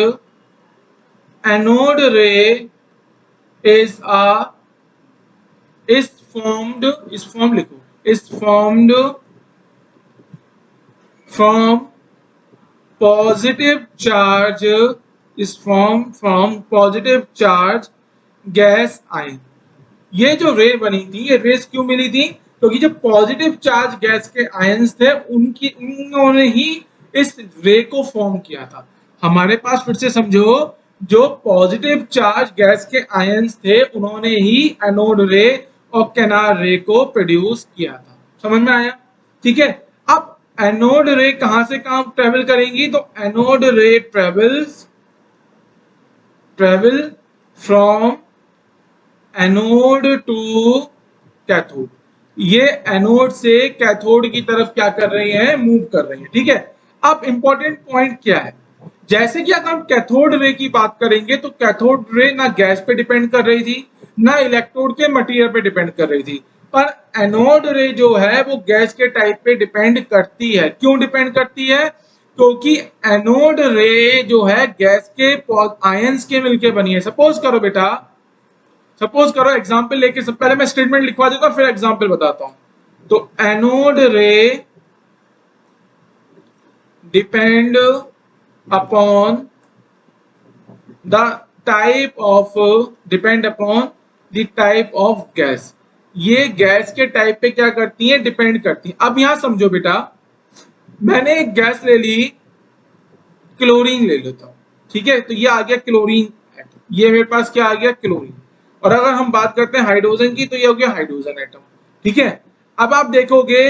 anode ray is formed from positive charge gas ion। ये जो रे बनी थी, ये रेस क्यों मिली थी, क्योंकि जो पॉजिटिव चार्ज गैस के आयंस थे उन्होंने ही इस रे को फॉर्म किया था। हमारे पास फिर से समझो, जो पॉजिटिव चार्ज गैस के आयंस थे उन्होंने ही एनोड रे और कैनाल रे को प्रोड्यूस किया था। समझ में आया, ठीक है। अब एनोड रे कहां से कहां ट्रेवल करेंगी, तो anode ray travel from anode to cathode. ये एनोड से कैथोड की तरफ क्या कर रही है, मूव कर रही है, ठीक है। अब इंपॉर्टेंट पॉइंट क्या है, जैसे कि अगर हम कैथोड रे की बात करेंगे तो कैथोड रे ना गैस पे डिपेंड कर रही थी ना इलेक्ट्रोड के मटेरियल पे डिपेंड कर रही थी, पर एनोड रे जो है वो गैस के टाइप पे डिपेंड करती है। क्यों डिपेंड करती है, क्योंकि एनोड रे जो है गैस के आयंस के मिलके बनी है। सपोज करो एग्जांपल लेके, सब पहले मैं स्टेटमेंट लिखवा देता हूं फिर एग्जांपल बताता हूं। तो एनोड रे depend upon the type of gas. ये गैस के टाइप पे क्या करती है, डिपेंड करती है। अब यहां समझो बेटा, मैंने एक गैस ले ली, क्लोरीन ले लेता हूं, ठीक है, तो ये आ गया क्लोरीन एटम, ये मेरे पास क्या आ गया क्लोरीन। और अगर हम बात करते हैं हाइड्रोजन की, तो ये हो गया हाइड्रोजन एटम, ठीक है। अब आप देखोगे,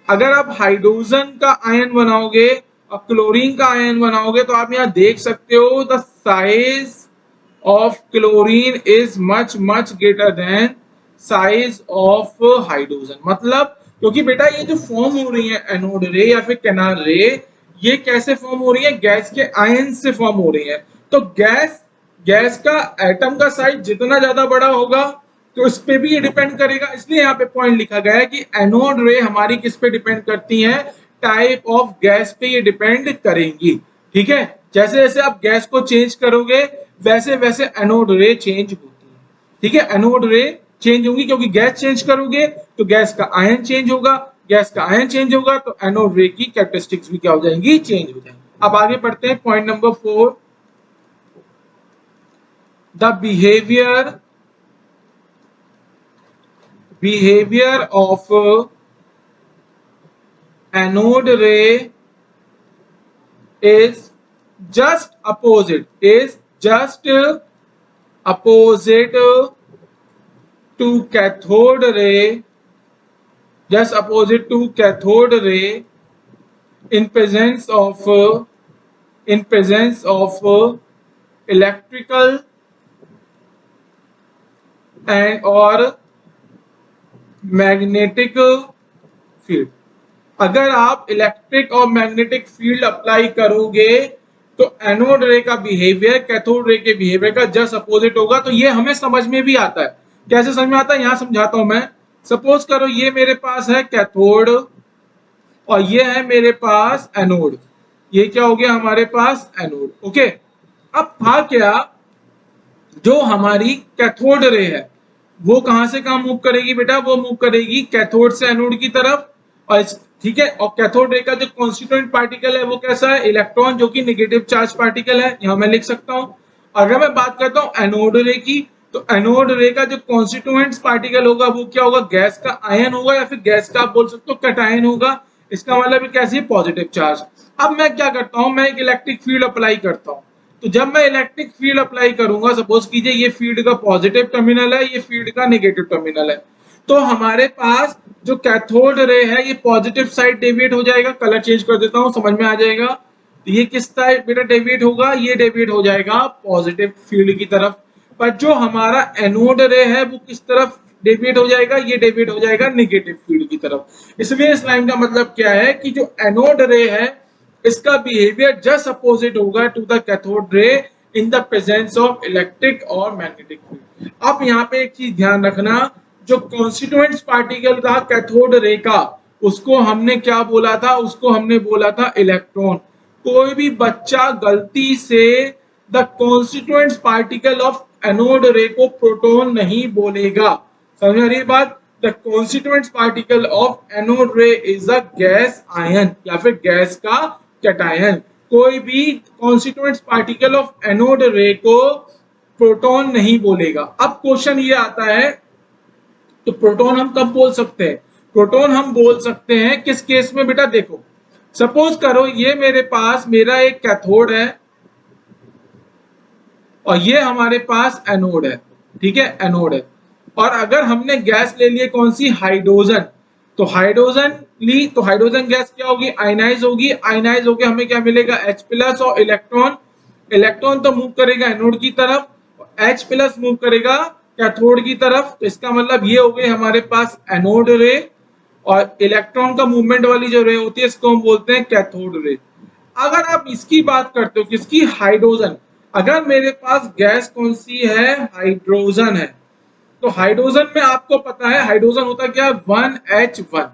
अगर आप हाइड्रोजन का आयन बनाओगे और क्लोरीन का आयन बनाओगे, तो आप यहाँ देख सकते हो the size of chlorine is much much greater than size of hydrogen. मतलब क्योंकि बेटा ये जो फॉर्म हो रही है एनोड रे या फिर कैनाल रे, ये कैसे फॉर्म हो रही है, गैस के आयन से फॉर्म हो रही है। तो गैस गैस का एटम का साइज जितना ज्यादा बड़ा होगा, तो इस पे भी ये डिपेंड करेगा। इसलिए यहाँ पे पॉइंट लिखा गया है कि एनोड रे हमारी किस पे डिपेंड करती है, टाइप ऑफ गैस पे ये डिपेंड करेंगी, ठीक है। जैसे जैसे आप गैस को चेंज करोगे, वैसे वैसे एनोड रे चेंज होती है, ठीक है। एनोड रे चेंज होंगी क्योंकि गैस चेंज करोगे तो गैस का आयन चेंज होगा, गैस का आयन चेंज होगा तो एनोड रे की कैरेक्टरिस्टिक्स भी क्या हो जाएंगी, चेंज हो जाएंगी। अब आगे बढ़ते हैं point number 4, the behaviour of anode ray is just opposite to cathode ray, just opposite to cathode ray in presence of electrical and or magnetic field। अगर आप इलेक्ट्रिक और मैग्नेटिक फील्ड अप्लाई करोगे, तो एनोड रे का behaviour cathode ray के behaviour का just opposite होगा। तो ये हमें समझ में भी आता है। कैसे समझ में आता है, यहां समझाता हूं मैं। सपोज करो ये मेरे पास है कैथोड और ये है मेरे पास एनोड, ये क्या हो गया हमारे पास एनोड, ओके। अब था क्या, जो हमारी कैथोड रे है वो कहां से कहां मूव करेगी बेटा, वो मूव करेगी कैथोड से एनोड की तरफ, और ठीक है। और कैथोड रे का जो कॉन्स्टिट्यूएंट पार्टिकल है वो कैसा है, इलेक्ट्रॉन, जो कि नेगेटिव चार्ज पार्टिकल है, यहां मैं लिख सकता हूं। अगर मैं बात करता हूं एनोड रे की, तो एनोड रे का जो कॉन्स्टिट्यूएंट पार्टिकल होगा वो क्या होगा, गैस का आयन होगा, या फिर गैस का आप बोल सकते हो कटायन होगा। इसका मतलब कैसी है, पॉजिटिव चार्ज। अब मैं क्या करता हूं, मैं एक इलेक्ट्रिक फील्ड अप्लाई करता हूं। तो जब मैं इलेक्ट्रिक फील्ड अप्लाई करूंगा, सपोज कीजिए ये फील्ड का पॉजिटिव टर्मिनल है, ये फील्ड का नेगेटिव टर्मिनल है, तो हमारे पास जो कैथोड रे है ये पॉजिटिव साइड डेविएट हो जाएगा। कलर चेंज कर देता हूं, समझ में आ जाएगा। तो ये किस साइड बेटा डेविएट होगा, ये डेविएट हो जाएगा पॉजिटिव फील्ड की तरफ। पर जो हमारा एनोड रे है वो किस तरफ डेविएट हो जाएगा, ये डेविएट हो जाएगा नेगेटिव फील्ड की तरफ। इसलिए इस लाइन का मतलब क्या है कि जो एनोड रे है इसका बिहेवियर जस्ट अपोजिट होगा to the cathode ray in the presence of electric और मैग्नेटिक फील्ड। अब यहाँ पे एक चीज ध्यान रखना, जो कॉन्स्टिट्यूएंट्स पार्टिकल था कैथोड रे का, उसको हमने क्या बोला था, उसको हमने बोला था इलेक्ट्रॉन। कोई भी बच्चा गलती से the constituents particle of anode रे को प्रोटॉन नहीं बोलेगा। समझ आ रही है बात, the constituents particle of anode रे इज अ गैस आयन या फिर गैस का कैटायन। कोई भी कॉन्स्टिट्यूएंट्स पार्टिकल ऑफ एनोड रे को प्रोटॉन नहीं बोलेगा। अब क्वेश्चन ये आता है, तो प्रोटॉन हम कब बोल सकते हैं, प्रोटॉन हम बोल सकते हैं किस केस में बेटा, देखो सपोज करो ये मेरे पास मेरा एक कैथोड है और ये हमारे पास एनोड है, ठीक है, एनोड है। और अगर हमने गैस ले ली कौन सी, हाइड्रोजन, तो हाइड्रोजन ली तो हाइड्रोजन गैस क्या होगी, आयनाइज होगी। आयनाइज होके हमें क्या मिलेगा, H+ और इलेक्ट्रॉन। इलेक्ट्रॉन तो मूव करेगा एनोड की तरफ, H+ मूव करेगा कैथोड की तरफ। तो इसका मतलब ये हो गई हमारे पास एनोड रे, और इलेक्ट्रॉन का मूवमेंट वाली जो रे होती है इसको हम बोलते हैं कैथोड रे। अगर आप इसकी बात करते हो किसकी, हाइड्रोजन, अगर मेरे पास गैस कौन सी है, हाइड्रोजन है, तो हाइड्रोजन में आपको पता है हाइड्रोजन होता क्या है, 1H1।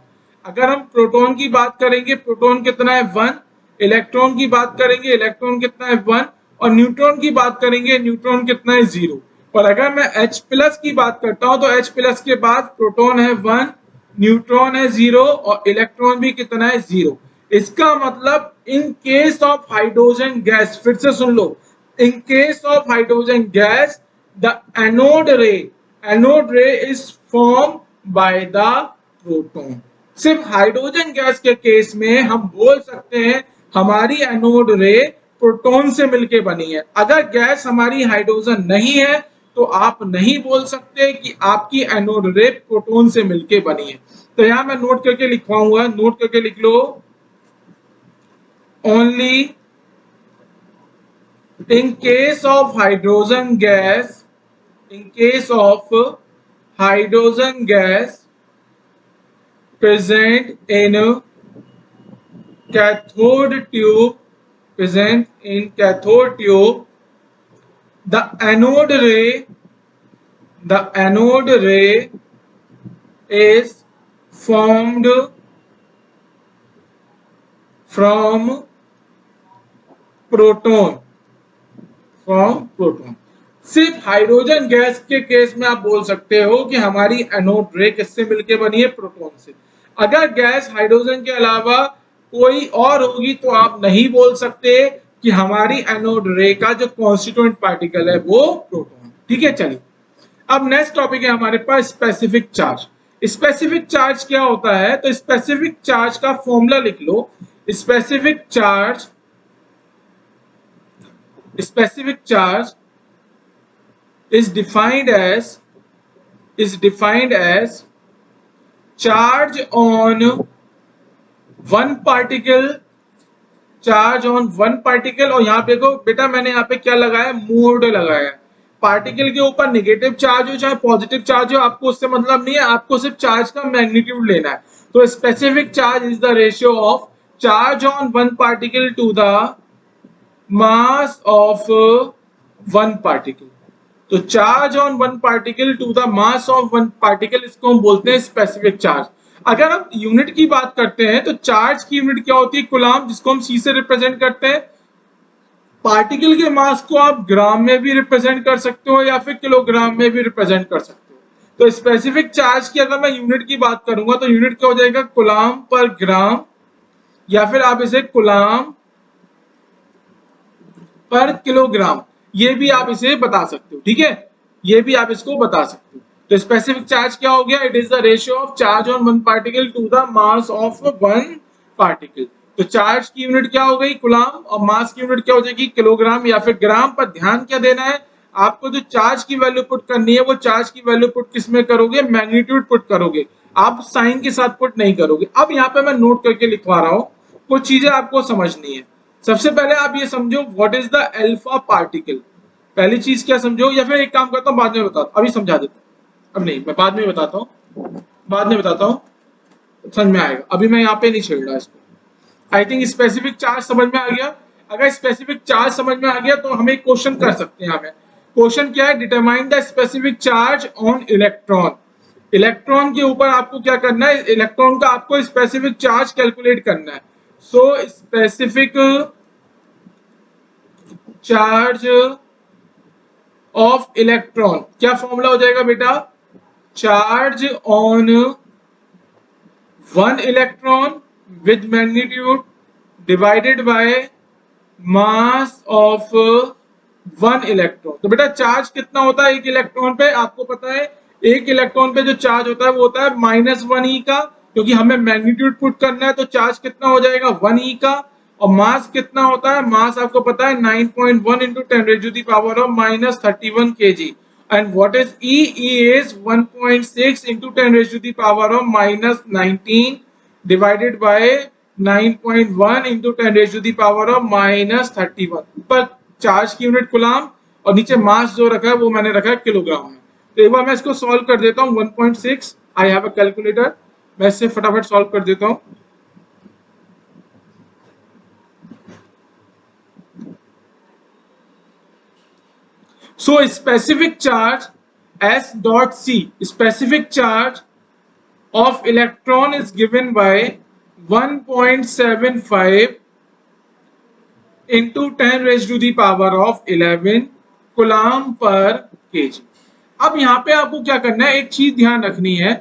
अगर हम प्रोटॉन की बात करेंगे, प्रोटॉन कितना है 1, इलेक्ट्रॉन की बात करेंगे, इलेक्ट्रॉन कितना है 1, और न्यूट्रॉन की बात करेंगे, न्यूट्रॉन कितना है 0। और अगर मैं H+ की बात करता हूं तो H+ के बाद प्रोटॉन है 1, न्यूट्रॉन है 0 और इलेक्ट्रॉन भी कितना है 0। इसका मतलब in case of hydrogen gas, फिर से सुन लो, in case of hydrogen gas the anode ray is formed by the proton। सिर्फ हाइड्रोजन गैस के केस में हम बोल सकते हैं हमारी एनोड रे प्रोटॉन से मिलके बनी है। अगर गैस हमारी हाइड्रोजन नहीं है तो आप नहीं बोल सकते कि आपकी एनोड रे प्रोटॉन से मिलके बनी है। तो यहां मैं नोट करके लिखवाऊंगा, नोट करके लिख लो, only in case of hydrogen gas, in case of hydrogen gas present in cathode tube, present in cathode tube, the anode ray, the anode ray is formed from proton, from proton. सिर्फ hydrogen gas के case में आप बोल सकते हो कि हमारी anode रे किससे मिलके बनी है, प्रोटॉन से। अगर गैस हाइड्रोजन के अलावा कोई और होगी तो आप नहीं बोल सकते कि हमारी एनोड रे का जो कॉन्स्टिट्यूएंट पार्टिकल है वो प्रोटॉन। ठीक है, चलिए अब नेक्स्ट टॉपिक है हमारे पास स्पेसिफिक चार्ज। स्पेसिफिक चार्ज क्या होता है? तो स्पेसिफिक चार्ज का फॉर्मूला लिख लो। Specific charge, specific charge is defined as charge on one particle, charge on one particle। और यहाँ पे देखो बेटा मैंने यहाँ पे क्या लगाया, मोड लगाया। पार्टिकल के ऊपर नेगेटिव चार्ज हो चाहे पॉजिटिव चार्ज हो, आपको उससे मतलब नहीं है, आपको सिर्फ चार्ज का मैग्नीट्यूड लेना है। तो specific charge is the ratio of charge on one particle to the mass of one particle. तो charge on one particle to the mass of one particle, इसको हम बोलते हैं स्पेसिफिक चार्ज। अगर हम यूनिट की बात करते हैं तो चार्ज की यूनिट क्या होती है, कूलम, जिसको हम सी से रिप्रेजेंट करते हैं। पार्टिकल के मास को आप ग्राम में भी रिप्रेजेंट कर सकते हो या फिर किलोग्राम में भी रिप्रेजेंट कर सकते हो। तो स्पेसिफिक चार्ज की अगर मैं यूनिट की बात करूंगा तो यूनिट क्या हो जाएगा, कूलम पर ग्राम, या फिर आप इसे कूलम पर किलोग्राम, ये भी आप इसे बता सकते हो। ठीक है, ये भी आप इसको बता सकते हो। तो स्पेसिफिक चार्ज क्या हो गया, it is the ratio of charge on one particle to the mass of one particle. तो चार्ज की यूनिट क्या हो गई, कूलम, और मास की यूनिट क्या हो जाएगी, किलोग्राम या फिर ग्राम। पर ध्यान क्या देना है, आपको जो चार्ज की वैल्यू पुट करनी है वो चार्ज की वैल्यू पुट किस में करोगे, मैग्नीट्यूड पुट करोगे, आप साइन के साथ पुट नहीं करोगे। अब यहाँ पे मैं नोट करके लिखवा रहा हूं, कुछ चीजें आपको समझनी है। सबसे पहले आप ये समझो what is the alpha particle. पहली चीज क्या समझो, या फिर एक काम करता हूँ बाद में बताता हूँ, अभी समझा देता हूँ। अब नहीं, मैं बाद में बताता हूँ, बाद में बताता हूँ, समझ में आएगा। अभी मैं यहाँ पे नहीं छेड़ रहा इसको। आई थिंक स्पेसिफिक चार्ज समझ में आ गया। अगर स्पेसिफिक चार्ज समझ में आ गया तो हम एक क्वेश्चन कर सकते हैं। हमें क्वेश्चन क्या है, determine the specific charge on electron. Electron के ऊपर आपको क्या करना है, इलेक्ट्रॉन का आपको स्पेसिफिक चार्ज कैलकुलेट करना है। So specific charge of electron क्या फॉर्मूला हो जाएगा बेटा, charge on one electron with magnitude divided by mass of one electron. तो बेटा चार्ज कितना होता है एक इलेक्ट्रॉन पे, आपको पता है एक इलेक्ट्रॉन पे जो चार्ज होता है वो होता है -1 e का, क्योंकि हमें मैग्नीट्यूड पुट करना है। तो चार्ज कितना हो जाएगा, 1 e का। और मास कितना होता है, मास आपको पता है 9.1 into 10 raised to the power of -31 kg। and what is E? E is 1.6 into 10 raised to the power of -19 divided by 9.1 into 10 raised to the power of -31। ऊपर चार्ज की यूनिट कूलम और नीचे मास जो रखा है वो मैंने रखा है किलोग्राम में। तो एक बार मैं इसको सॉल्व कर देता हूँ। 1.6, आई हैव अ कैलकुलेटर, मैं इससे फटाफट सॉल्व कर देता हूँ। So specific charge S dot C, specific charge of electron is given by 1.75 into 10 raised to the power of 11 coulomb per KG. अब यहाँ पे आपको क्या करना है, एक चीज ध्यान रखनी है,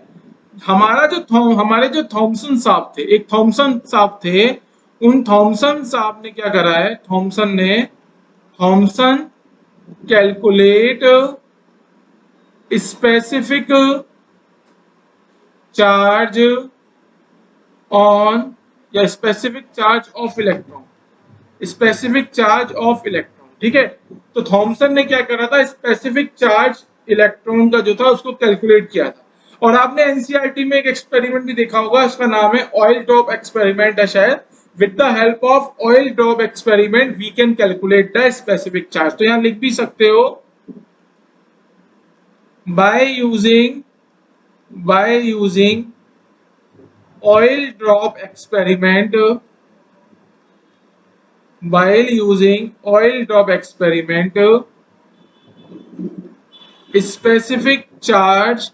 हमारे जो थॉमसन साहब थे, एक थॉमसन साहब थे, उन थॉमसन साहब ने क्या करा है, Thomson calculate specific charge on या specific charge of electron, specific charge of electron, ठीक है। तो थॉमसन ने क्या करा था, स्पेसिफिक चार्ज इलेक्ट्रॉन का जो था उसको कैलकुलेट किया था। और आपने एनसीईआरटी में एक एक्सपेरिमेंट भी देखा होगा, उसका नाम है ऑयल ड्रॉप एक्सपेरिमेंट है शायद। With the help of oil drop experiment we can calculate the specific charge. तो यहां लिख भी सकते हो by using oil drop experiment, while using oil drop experiment specific charge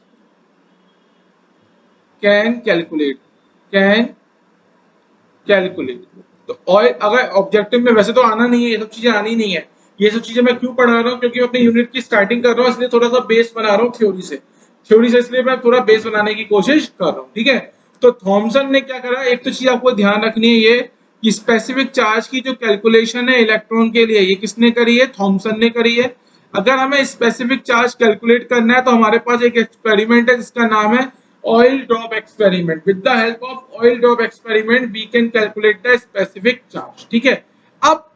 can calculate। तो ऑयल अगर ऑब्जेक्टिव में, वैसे तो आना नहीं है, ये सब चीजें आनी नहीं है। ये सब चीजें मैं क्यों पढ़ा रहा हूँ, क्योंकि मैं अपने यूनिट की स्टार्टिंग कर रहा हूँ, इसलिए थोड़ा सा बेस बना रहा हूँ थ्योरी से इसलिए मैं थोड़ा बेस बनाने की कोशिश कर रहा हूँ, ठीक है। तो थॉमसन ने क्या करा, एक तो चीज आपको ध्यान रखनी है ये कि स्पेसिफिक चार्ज की जो कैलकुलेशन है इलेक्ट्रॉन के लिए, ये किसने करी है, थॉमसन ने करी है। अगर हमें स्पेसिफिक चार्ज कैलकुलेट करना है तो हमारे पास एक एक्सपेरिमेंट है जिसका नाम है oil drop experiment। with the help of oil drop experiment we can calculate the specific charge, ठीक है। अब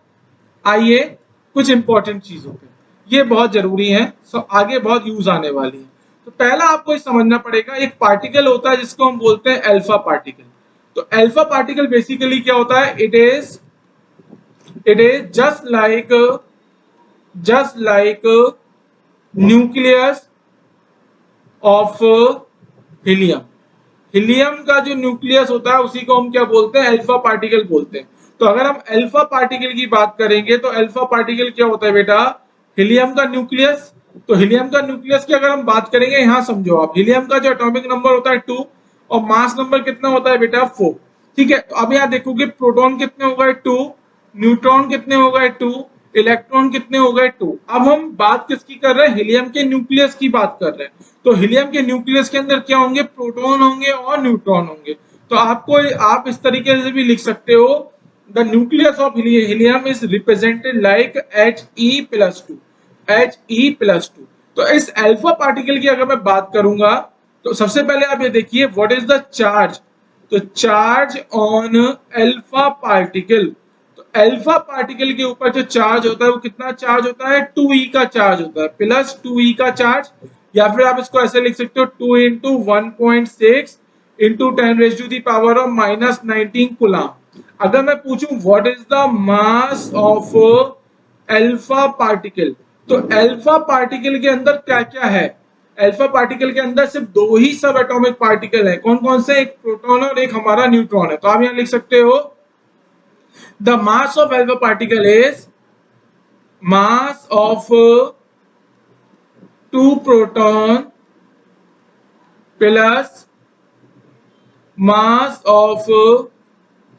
आइए कुछ इंपॉर्टेंट चीजों पे, ये बहुत जरूरी है, सो आगे बहुत यूज आने वाली है। तो पहला आपको ये समझना पड़ेगा, एक पार्टिकल होता है जिसको हम बोलते हैं अल्फा पार्टिकल। तो अल्फा पार्टिकल बेसिकली क्या होता है, it is just like nucleus of helium. Helium का जो न्यूक्लियस होता है उसी को हम क्या बोलते हैं, अल्फा पार्टिकल बोलते हैं। तो अगर हम अल्फा पार्टिकल की बात करेंगे तो अल्फा पार्टिकल क्या होता है बेटा, हीलियम का न्यूक्लियस। तो हीलियम का न्यूक्लियस की अगर हम बात करेंगे, यहां समझो आप, हीलियम का जो एटॉमिक नंबर होता है 2 और मास नंबर कितना होता है बेटा 4, ठीक है। तो अब यहाँ देखोगे प्रोटॉन कितने हो गए 2, न्यूट्रॉन कितने हो गए 2, इलेक्ट्रॉन कितने हो गए 2। अब हम बात किसकी कर रहे हैं, हीलियम के न्यूक्लियस की बात कर रहे हैं। तो हीलियम के न्यूक्लियस के अंदर क्या होंगे, प्रोटॉन होंगे और न्यूट्रॉन होंगे। तो आप इस तरीके से भी लिख सकते हो, the nucleus of helium is represented like He+2, He+2। तो इस अल्फा पार्टिकल की अगर मैं बात करूंगा तो सबसे पहले आप ये देखिए व्हाट इज द चार्ज। तो चार्ज ऑन अल्फा पार्टिकल, तो अल्फा पार्टिकल के ऊपर जो चार्ज होता है वो कितना चार्ज होता है, 2e का चार्ज होता है, +2e का चार्ज। या फिर आप इसको ऐसे लिख सकते हो 2 इंटू 1.6 इंटू 10⁻⁻19 कूलम। अगर मैं पूछूं what is the mass of alpha particle, तो अल्फा पार्टिकल के अंदर क्या क्या है, अल्फा पार्टिकल के अंदर सिर्फ दो ही सब एटॉमिक पार्टिकल है। कौन कौन से, एक प्रोटॉन और एक हमारा न्यूट्रॉन है। तो आप यहां लिख सकते हो the mass of alpha particle is mass of 2 proton plus mass of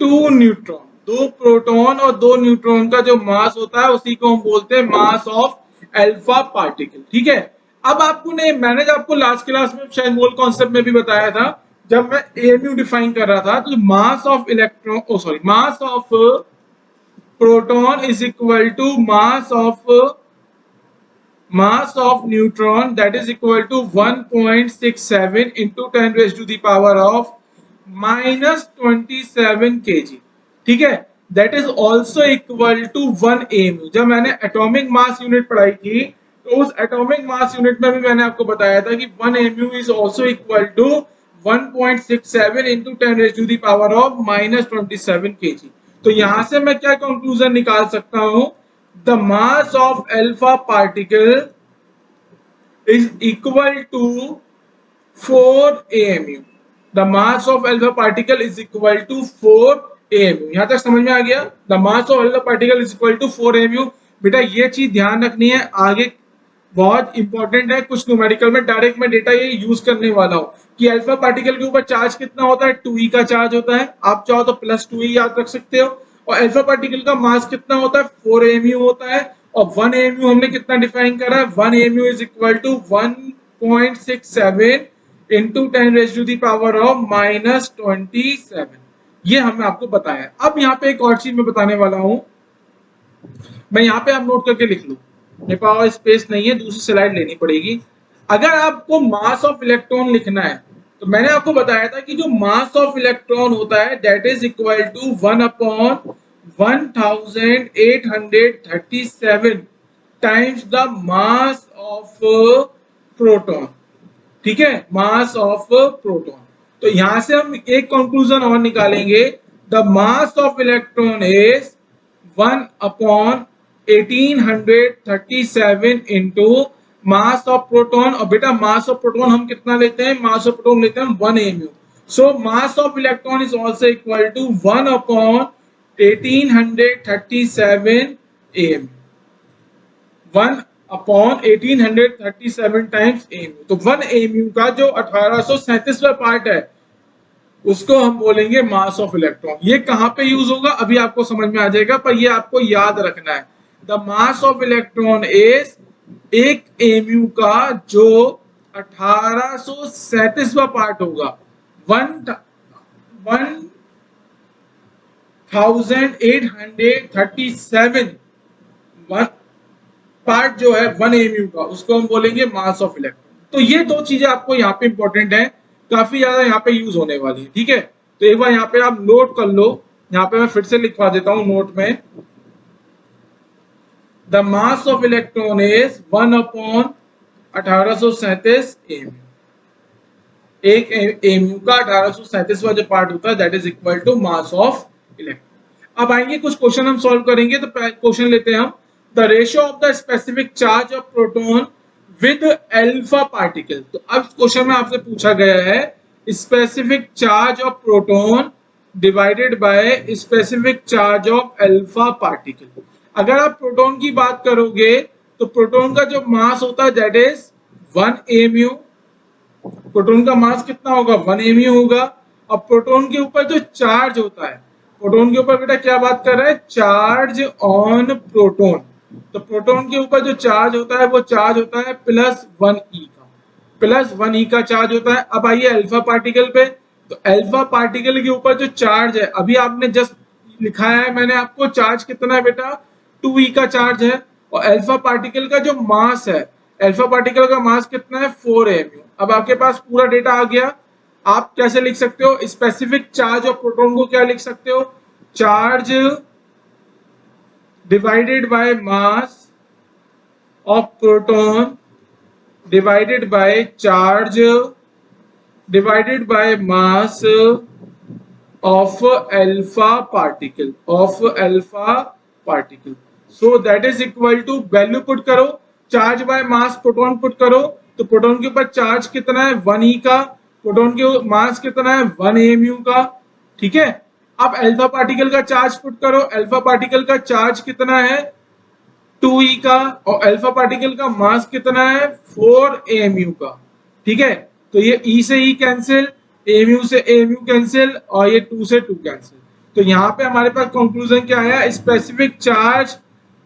2 neutron. 2 proton और 2 न्यूट्रॉन का जो मास होता है उसी को हम बोलते हैं मास ऑफ अल्फा पार्टिकल, ठीक है। अब मैंने आपको लास्ट क्लास में शायद मोल कॉन्सेप्ट में भी बताया था, जब मैं एएमयू डिफाइन कर रहा था, तो mass of mass of proton is equal to mass of neutron, that is equal to 1.67 into 10 raised to the power of -27 kg, ठीक है। That is also equal to 1 AMU। जब मैंने एटॉमिक मास यूनिट पढ़ाई थी तो उस atomic mass unit में भी मैंने आपको बताया था कि 1 AMU is also equal to 1.67 into 10 raised to the power of -27 kg। तो यहां से मैं क्या कंक्लूजन निकाल सकता हूं, the mass of alpha particle is equal to 4 AMU। the mass of alpha particle is equal to 4 AMU। यहां तक समझ में आ गया, the mass of alpha particle is equal to 4 AMU। बेटा ये चीज ध्यान रखनी है, आगे बहुत इंपॉर्टेंट है। कुछ न्यूमेरिकल में डायरेक्ट मैं डेटा ये यूज करने वाला हूं कि अल्फा पार्टिकल के ऊपर चार्ज कितना होता है, 2e का चार्ज होता है। आप चाहो तो +2e याद रख सकते हो। और अल्फा पार्टिकल का मास कितना होता है, 4 AMU होता है। और 1 AMU हमने कितना डिफाइन करा है, 1 AMU is equal to 1.67 into 10 raise to the power of -27। ये हमने आपको बताया। अब यहाँ पे एक और चीज मैं बताने वाला हूं, मैं यहाँ पे आप नोट करके लिख लो, मेरे पास स्पेस नहीं है, दूसरी स्लाइड लेनी पड़ेगी। अगर आपको मास ऑफ इलेक्ट्रॉन लिखना है तो मैंने आपको बताया था कि जो मास ऑफ इलेक्ट्रॉन होता है that is equal to 1/1837 times the mass of proton. ठीक है, मास ऑफ प्रोटॉन। तो यहां से हम एक कंक्लूजन और निकालेंगे, the mass of electron is 1/1837 into mass of proton. और बेटा मास ऑफ प्रोटॉन हम कितना लेते हैं, मास ऑफ प्रोटॉन लेते हैं हम 1 mu। So mass of electron is also equal to 1/1837 am। 1/1837 times MU. तो 1 mu का जो 1837वां पार्ट है उसको हम बोलेंगे मास ऑफ इलेक्ट्रॉन। ये कहां पे यूज होगा अभी आपको समझ में आ जाएगा, पर ये आपको याद रखना है। The mass of electron is एक एमयू का जो 1837वां पार्ट होगा, 1837 पार्ट जो है 1 mu का, उसको हम बोलेंगे मास ऑफ इलेक्ट्रॉन। तो ये दो चीजें आपको यहाँ पे इंपॉर्टेंट है, काफी ज्यादा यहाँ पे यूज होने वाली है। ठीक है, तो एक बार यहाँ पे आप नोट कर लो, यहाँ पे मैं फिर से लिखवा देता हूं नोट में। The mass of electron is 1/1837 M. एक एमयू का 1837वां जो पार्ट होता है that is equal to mass of electron. अब आएंगे कुछ क्वेश्चन हम सॉल्व करेंगे। तो क्वेश्चन लेते हैं हम, the ratio of the specific charge of proton with alpha particle. तो अब क्वेश्चन में आपसे पूछा गया है specific charge of proton divided by specific charge of alpha particle. अगर आप प्रोटॉन की बात करोगे तो प्रोटॉन का जो मास होता है दैट इज 1 mu। प्रोटॉन का मास कितना होगा, 1 mu होगा। और प्रोटॉन के ऊपर जो चार्ज होता है, प्रोटॉन के ऊपर बेटा क्या बात कर रहा है, चार्ज ऑन प्रोटॉन। तो प्रोटॉन के ऊपर जो चार्ज होता है वो चार्ज होता है +1e का, +1e का चार्ज होता है। अब आइए अल्फा पार्टिकल पे। तो अल्फा पार्टिकल के ऊपर जो चार्ज है, अभी आपने जस्ट लिखाया है मैंने आपको, चार्ज कितना है बेटा, 2e का चार्ज है। और अल्फा पार्टिकल का जो मास है, अल्फा पार्टिकल का मास कितना है, 4 mu। अब आपके पास पूरा डेटा आ गया। आप कैसे लिख सकते हो, स्पेसिफिक चार्ज ऑफ प्रोटॉन को क्या लिख सकते हो, charge divided by mass of proton divided by charge divided by mass of alpha particle, of alpha particle. So that is equal to, value put करो, charge by mass proton put करो। तो proton के ऊपर charge कितना है, 1e का। Proton के मास कितना है, 1 mu का। ठीक है, अब अल्फा पार्टिकल का चार्ज पुट करो। अल्फा पार्टिकल का चार्ज कितना है, 2e का। और अल्फा पार्टिकल का मास कितना है, 4 mu का। ठीक है, तो ये e से e कैंसिल, mu से mu कैंसिल, और ये 2 से 2 कैंसिल। तो यहाँ पे हमारे पास कंक्लूजन क्या है, specific charge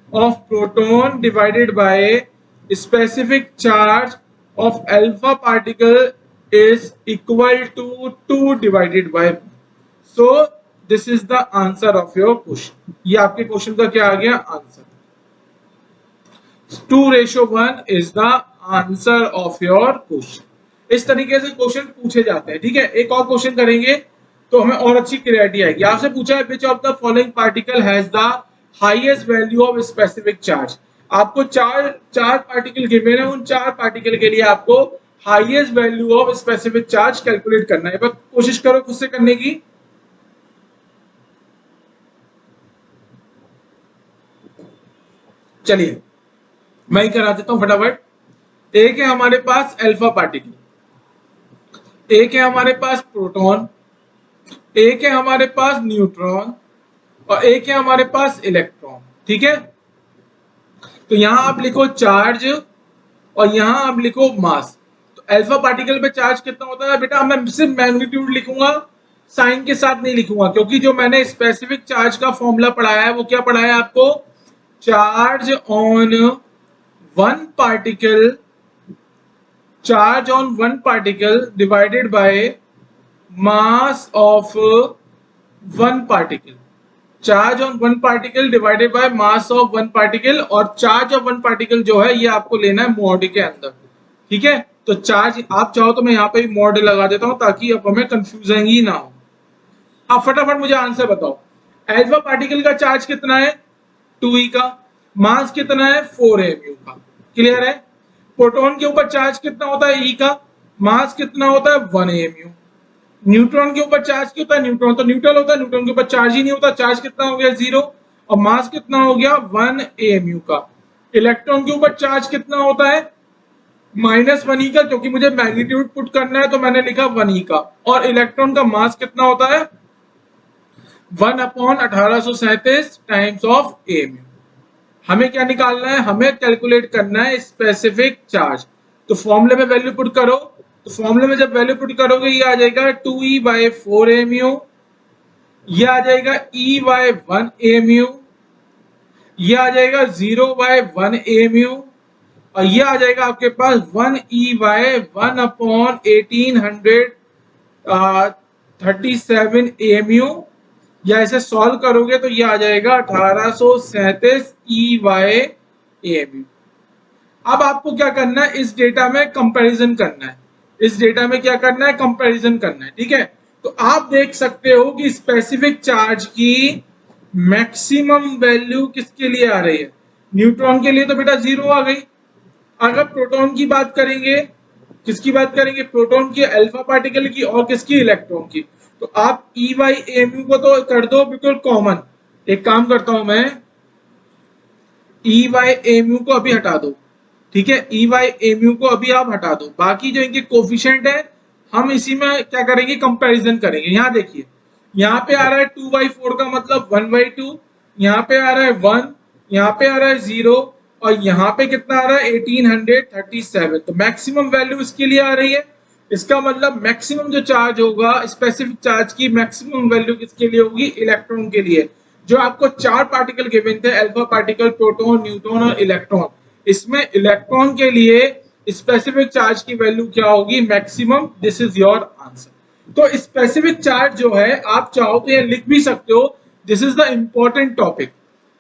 of proton divided by specific charge of alpha particle is equal to 2 divided by। so this is the answer of your question। ये आपके क्वेश्चन का क्या आ गया, answer. 2:1 is the answer of your question। इस तरीके से question पूछे जाते हैं। ठीक है, एक और क्वेश्चन करेंगे तो हमें और अच्छी क्लैरिटी आएगी। आपसे पूछा है which of the following particle has the highest value of specific charge. आपको चार पार्टिकल गिवन है, उन 4 पार्टिकल के लिए आपको highest value of specific charge calculate करना है। कोशिश करो खुद से करने की। चलिए मैं ही करा देता हूं फटाफट। एक है हमारे पास अल्फा पार्टिकल, एक है हमारे पास प्रोटॉन, एक है हमारे पास न्यूट्रॉन, और एक है हमारे पास इलेक्ट्रॉन। ठीक है, तो यहां आप लिखो चार्ज और यहां आप लिखो मास। अल्फा पार्टिकल पे चार्ज कितना होता है बेटा, मैं सिर्फ मैग्नीट्यूड लिखूंगा, साइन के साथ नहीं लिखूंगा, क्योंकि जो मैंने स्पेसिफिक चार्ज का फॉर्मूला पढ़ाया है वो क्या पढ़ाया है आपको, charge on one particle, charge on one particle divided by mass of one particle, charge on one particle divided by mass of one particle. और चार्ज ऑफ वन पार्टिकल जो है ये आपको लेना है मोड के अंदर। ठीक है, तो चार्ज आप चाहो तो मैं यहाँ पे भी मॉड लगा देता हूँ ताकि अब हमें कंफ्यूजन ही ना हो। आप फटाफट मुझे आंसर बताओ, एल्फा पार्टिकल का चार्ज कितना है 2e का, मास कितना है 4mu का, क्लियर है। प्रोटॉन के ऊपर चार्ज कितना होता है e का, मास कितना होता है 1mu। न्यूट्रॉन के ऊपर चार्ज कितना है, न्यूट्रॉन तो न्यूट्रल होता है, न्यूट्रॉन के ऊपर चार्ज ही नहीं होता, चार्ज कितना हो गया 0 और मास कितना हो गया 1mu का। इलेक्ट्रॉन के ऊपर चार्ज कितना होता है -1e का, क्योंकि मुझे मैग्नीट्यूड पुट करना है तो मैंने लिखा 1e का। और इलेक्ट्रॉन का मास कितना होता है 1/1837 टाइम्स ऑफ एम। हमें क्या निकालना है, हमें कैलकुलेट करना है स्पेसिफिक चार्ज। तो फॉर्मूले में वैल्यू पुट करो, तो फॉर्मूले में जब वैल्यू पुट करोगे ये आ जाएगा 2e/4mu, ये आ जाएगा e/1mu, ये आ जाएगा 0/1mu और ये आ जाएगा आपके पास 1e/1/1837mu। या इसे सॉल्व करोगे तो ये आ जाएगा 1837 e/amu। अब आपको क्या करना है, इस डेटा में कंपैरिजन करना है, इस डेटा में क्या करना है कंपैरिजन करना है, ठीक है। तो आप देख सकते हो कि स्पेसिफिक चार्ज की मैक्सिमम वैल्यू किसके लिए आ रही है, न्यूट्रॉन के लिए तो बेटा 0 आ गई। अगर प्रोटॉन की बात करेंगे, किसकी बात करेंगे, प्रोटॉन की, अल्फा पार्टिकल की और किसकी, इलेक्ट्रॉन की। तो आप e/mu को तो कर दो बिल्कुल कॉमन। एक काम करता हूं मैं, e/mu को अभी हटा दो, ठीक है, e/mu को अभी आप हटा दो। बाकी जो इनके कोफिशिएंट है हम इसी में क्या करेंगे कंपैरिजन करेंगे। यहाँ देखिए, यहाँ पे आ रहा है 2/4 का मतलब 1/2, यहाँ पे आ रहा है 1, यहाँ पे आ रहा है 0 और यहाँ पे कितना आ रहा है 1837। तो मैक्सिमम वैल्यू इसके लिए आ रही है। इसका मतलब मैक्सिमम जो चार्ज होगा, स्पेसिफिक चार्ज की मैक्सिमम वैल्यू किसके लिए होगी, इलेक्ट्रॉन के लिए। जो आपको 4 पार्टिकल गिवन थे, अल्फा पार्टिकल, प्रोटॉन, न्यूट्रॉन और इलेक्ट्रॉन, इसमें इलेक्ट्रॉन के लिए स्पेसिफिक चार्ज की वैल्यू क्या होगी, maximum. This is your answer. तो स्पेसिफिक चार्ज जो है आप चाहो तो ये लिख भी सकते हो, this is the important topic.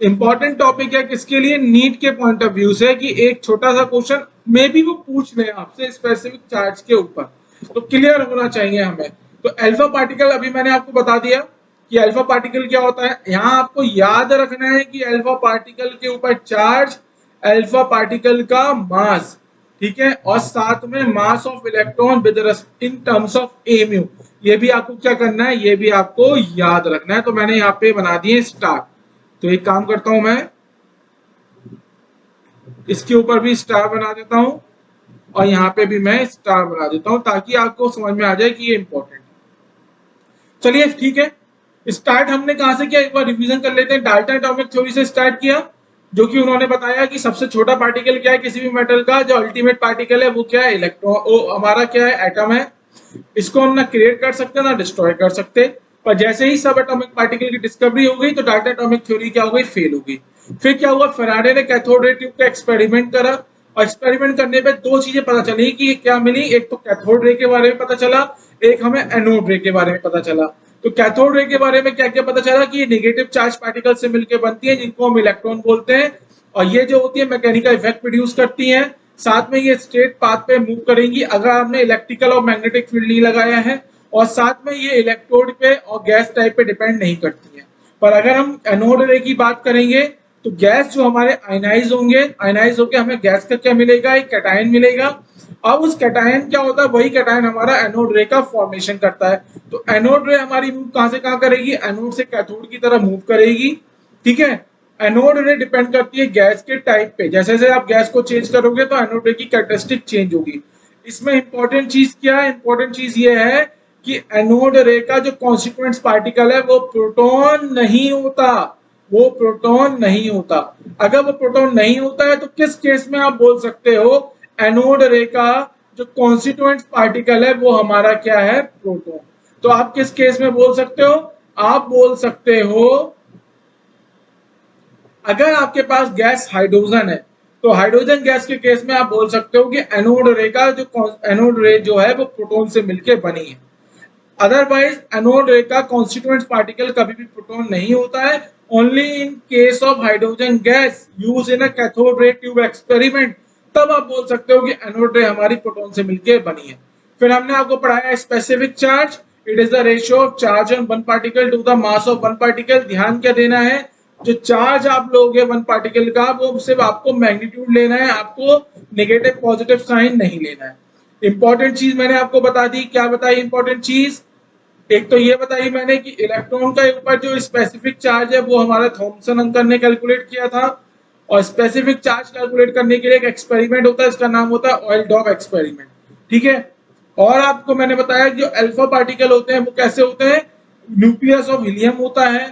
Important topic है किसके लिए, नीट के पॉइंट ऑफ व्यू से, कि एक छोटा सा क्वेश्चन मे भी वो पूछ ले आपसे स्पेसिफिक चार्ज के ऊपर, तो क्लियर होना चाहिए हमें। तो अल्फा पार्टिकल अभी मैंने आपको बता दिया कि अल्फा पार्टिकल क्या होता है। यहां आपको याद रखना है कि अल्फा पार्टिकल के ऊपर चार्ज, अल्फा पार्टिकल का मास, ठीक है, और साथ में mass of electron with in terms of amu. ये भी आपको क्या करना है, ये भी आपको याद रखना है। तो मैंने यहाँ पे बना दिए स्टार। तो एक काम करता हूं मैं, इसके ऊपर भी स्टार बना देता हूं और यहाँ पे भी मैं स्टार बना देता हूं ताकि आपको समझ में आ जाए कि ये इंपॉर्टेंट है। चलिए ठीक है, स्टार्ट हमने कहां से किया, एक बार रिवीजन कर लेते हैं। डाल्टन एटॉमिक थ्योरी से स्टार्ट किया, जो कि उन्होंने बताया कि सबसे छोटा पार्टिकल क्या है किसी भी मेटल का, जो अल्टीमेट पार्टिकल है वो क्या है, इलेक्ट्रॉन, वो हमारा क्या है, एटम है। इसको हम ना क्रिएट कर सकते ना डिस्ट्रॉय कर सकते। पर जैसे ही सब एटॉमिक पार्टिकल की डिस्कवरी हो गई तो डाल्टन एटॉमिक थ्योरी क्या हो गई, फेल हो गई। फिर क्या हुआ, फैराडे ने कैथोड रे ट्यूब का एक्सपेरिमेंट करा और एक्सपेरिमेंट करने पे दो चीजें पता चली कि क्या मिली, एक तो कैथोड रे के बारे में पता चला, एक हमें एनोड रे के बारे में पता चला। तो कैथोड रे के बारे में क्या क्या पता चला कि ये नेगेटिव चार्ज पार्टिकल से मिलकर बनती है जिनको हम इलेक्ट्रॉन बोलते हैं, और ये जो होती है मैकेनिकल इफेक्ट प्रोड्यूस करती हैं। साथ में ये स्ट्रेट पाथ पे मूव करेंगी अगर आपने इलेक्ट्रिकल और मैग्नेटिक फील्ड नहीं लगाया है, और साथ में ये इलेक्ट्रोड पे और गैस टाइप पे डिपेंड नहीं करती है। पर अगर हम एनोड रे की बात करेंगे तो गैस जो हमारे आयनाइज होंगे, आयनाइज होकर हमें गैस का क्या मिलेगा, एक कैटायन मिलेगा। अब उस कैटायन क्या होता है, वही कैटायन हमारा एनोड रे का फॉर्मेशन करता है। तो एनोड रे हमारी मूव कहां से कहां करेगी, एनोड से कैथोड की तरफ मूव करेगी, ठीक है। एनोड रे डिपेंड करती है गैस के टाइप पे, जैसे जैसे आप गैस को चेंज करोगे तो एनोड रे की कैरेक्टरिस्टिक चेंज होगी। इसमें इंपॉर्टेंट चीज क्या है, इंपॉर्टेंट चीज ये है कि एनोड रे का जो कॉन्स्टिट्यूएंट पार्टिकल है वो प्रोटॉन नहीं होता, वो प्रोटॉन नहीं होता। अगर वो प्रोटॉन नहीं होता है तो किस केस में आप बोल सकते हो एनोड रे का जो कॉन्स्टिट्यूएंट पार्टिकल है वो हमारा क्या है, प्रोटॉन। तो आप किस केस में बोल सकते हो, आप बोल सकते हो अगर आपके पास गैस हाइड्रोजन है तो हाइड्रोजन गैस के केस में आप बोल सकते हो कि एनोड रे का जो एनोड रे जो है वो प्रोटॉन से मिलकर बनी है। अदरवाइज एनोड रे का कॉन्स्टिट्यूएंट पार्टिकल कभी भी प्रोटॉन नहीं होता है। Only in case of hydrogen gas use in a cathode ray tube experiment, तब आप बोल सकते हो कि एनोड रे हमारी प्रोटॉन से मिलकर बनी है। फिर हमने आपको पढ़ाया specific charge, it is the ratio of charge on one particle to the mass of one particle. ध्यान क्या देना है, जो चार्ज आप लोगे वन पार्टिकल का वो सिर्फ आपको मैग्नीट्यूड लेना है, आपको नेगेटिव पॉजिटिव साइन नहीं लेना है। इंपॉर्टेंट चीज मैंने आपको बता दी, क्या बताई इंपॉर्टेंट चीज, एक तो ये बताई मैंने कि इलेक्ट्रॉन का ऊपर जो स्पेसिफिक चार्ज है वो हमारा थॉमसन अंकल ने कैलकुलेट किया था, और स्पेसिफिक चार्ज कैलकुलेट करने के लिए एक एक्सपेरिमेंट होता है, इसका नाम होता है ऑयल डॉप एक्सपेरिमेंट। ठीक है, और आपको मैंने बताया कि जो अल्फा पार्टिकल होते हैं वो कैसे होते हैं, न्यूक्लियस ऑफ हीलियम होता है।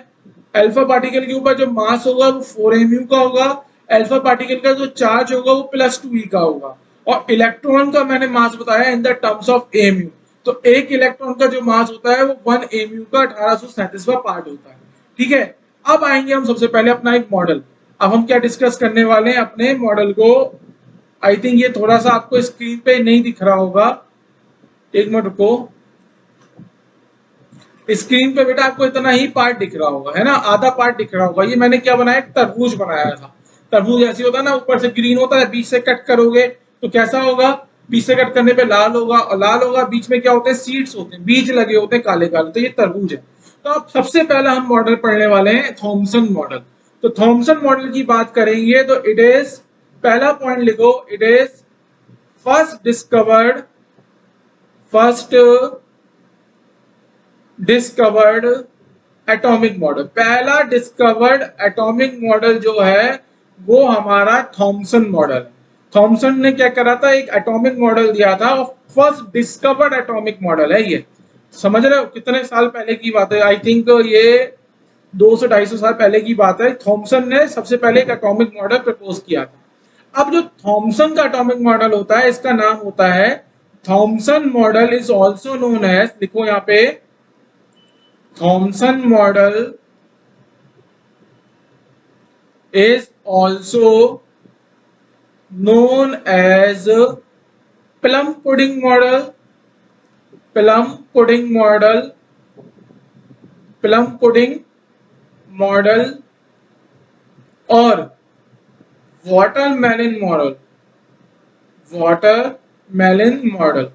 अल्फा पार्टिकल के ऊपर जो मास होगा वो 4mu का होगा, अल्फा पार्टिकल का जो चार्ज होगा वो +2e का होगा, और इलेक्ट्रॉन का मैंने मास बताया in the terms of mu। तो एक इलेक्ट्रॉन का जो मास होता है वो 1mu का 1837वां पार्ट होता है। ठीक है, अब आएंगे हम सबसे पहले अपना एक मॉडल। अब हम क्या डिस्कस करने वाले हैं अपने मॉडल को, आई थिंक ये थोड़ा सा आपको स्क्रीन पे नहीं दिख रहा होगा, एक मिनट रुको। स्क्रीन पे बेटा आपको इतना ही पार्ट दिख रहा होगा, है ना, आधा पार्ट दिख रहा होगा। ये मैंने क्या बनाया, तरबूज बनाया था। तरबूज ऐसी होता है ना, ऊपर से ग्रीन होता है, बीच से कट करोगे तो कैसा होगा, बीच से कट करने पे लाल होगा, और लाल होगा, बीच में क्या होते हैं, सीड्स होते हैं, बीज लगे होते हैं काले काले, तो ये तरबूज है। तो अब सबसे पहला हम मॉडल पढ़ने वाले हैं थॉमसन मॉडल। तो थॉमसन मॉडल की बात करेंगे तो इट इज, पहला पॉइंट लिखो, it is first discovered atomic model. पहला डिस्कवर्ड एटॉमिक मॉडल जो है वो हमारा थॉमसन मॉडल है। थॉमसन ने क्या करा था, एक एटॉमिक मॉडल दिया था, और फर्स्ट डिस्कवर्ड एटॉमिक मॉडल है ये। समझ रहे हो कितने साल पहले की बात है, आई थिंक ये 200-250 साल पहले की बात है। थॉमसन ने सबसे पहले एक एटॉमिक मॉडल प्रपोज किया था। अब जो थॉमसन का एटॉमिक मॉडल होता है इसका नाम होता है Thomson model, is also known as, लिखो यहाँ पे, Thomson model is also known as plum pudding model, plum pudding model, plum pudding model, और watermelon model, watermelon model।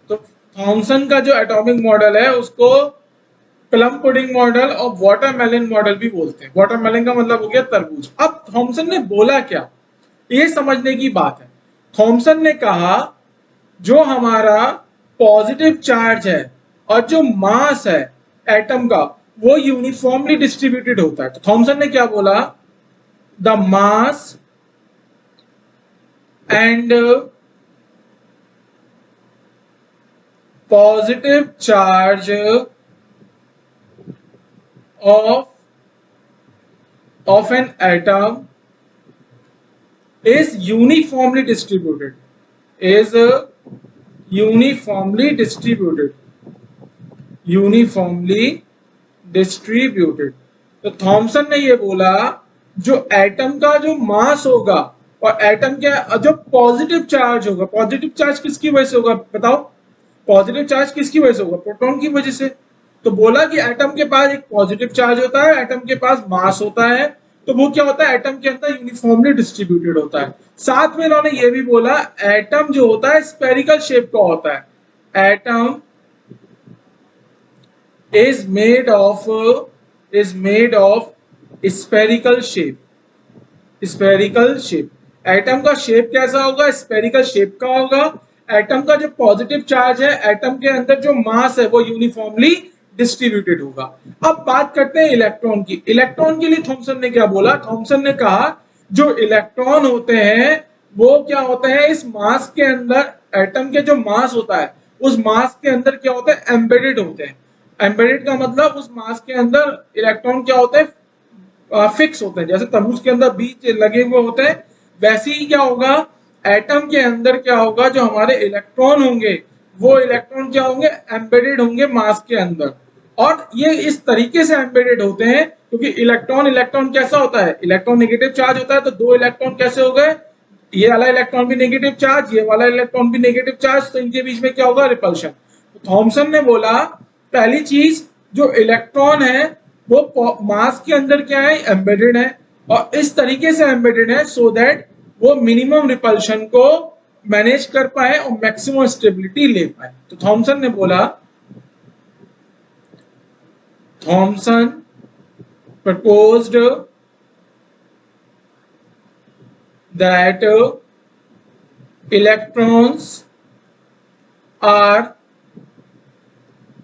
तो थॉमसन का जो एटॉमिक मॉडल है उसको प्लम पुडिंग मॉडल और वाटरमेलन मॉडल भी बोलते हैं। वाटरमेलन का मतलब हो गया तरबूज। अब थॉमसन ने बोला क्या, ये समझने की बात है। थॉमसन ने कहा जो हमारा पॉजिटिव चार्ज है और जो मास है एटम का वो यूनिफॉर्मली डिस्ट्रीब्यूटेड होता है। तो थॉमसन ने क्या बोला, the mass and positive charge of an atom is uniformly distributed, is uniformly distributed, uniformly distributed। तो थॉमसन ने ये बोला जो एटम का जो मास होगा और एटम के जो पॉजिटिव चार्ज होगा, पॉजिटिव चार्ज किसकी वजह से होगा बताओ, पॉजिटिव चार्ज किसकी वजह से होगा, प्रोटॉन की वजह से। तो बोला कि एटम के पास एक पॉजिटिव चार्ज होता है, एटम के पास मास होता है, तो वो क्या होता है, एटम के अंदर यूनिफॉर्मली डिस्ट्रीब्यूटेड होता है। साथ में इन्होंने ये भी बोला एटम जो होता है स्फेरिकल शेप का होता है। Atom is made of spherical shape, spherical shape। Atom का शेप कैसा होगा, स्फेरिकल शेप का होगा। एटम का जो पॉजिटिव चार्ज है, एटम के अंदर जो मास है वो यूनिफॉर्मली डिस्ट्रीब्यूटेड होगा। अब बात करते हैं इलेक्ट्रॉन की। इलेक्ट्रॉन के लिए थॉमसन ने क्या बोला, थॉमसन ने कहा जो इलेक्ट्रॉन होते हैं वो क्या होते हैं, इस मास के अंदर, एटम के जो मास होता है उस मास के अंदर क्या होता है, एम्बेडेड होते हैं। एम्बेडेड का मतलब उस मास के अंदर इलेक्ट्रॉन क्या होते हैं, फिक्स होते हैं। जैसे तरबूज के अंदर बीज लगे हुए होते हैं, वैसे ही क्या होगा, एटम के अंदर क्या होगा, जो हमारे इलेक्ट्रॉन होंगे वो इलेक्ट्रॉन क्या होंगे, एम्बेडेड होंगे मास के अंदर। और ये इस तरीके से एम्बेडेड होते हैं क्योंकि इलेक्ट्रॉन कैसा होता है, इलेक्ट्रॉन नेगेटिव चार्ज होता है, तो दो इलेक्ट्रॉन कैसे हो गए, ये वाला इलेक्ट्रॉन भी नेगेटिव चार्ज, ये वाला इलेक्ट्रॉन भी नेगेटिव चार्ज, तो इनके बीच में क्या होगा, रिपल्शन। तो थॉमसन ने बोला पहली चीज जो इलेक्ट्रॉन है वो मास के अंदर क्या है, एम्बेडेड है, और इस तरीके से एम्बेडेड है सो दैट वो मिनिमम रिपल्शन को मैनेज कर पाए और मैक्सिमम स्टेबिलिटी ले पाए। तो थॉमसन ने बोला, Thompson proposed that electrons are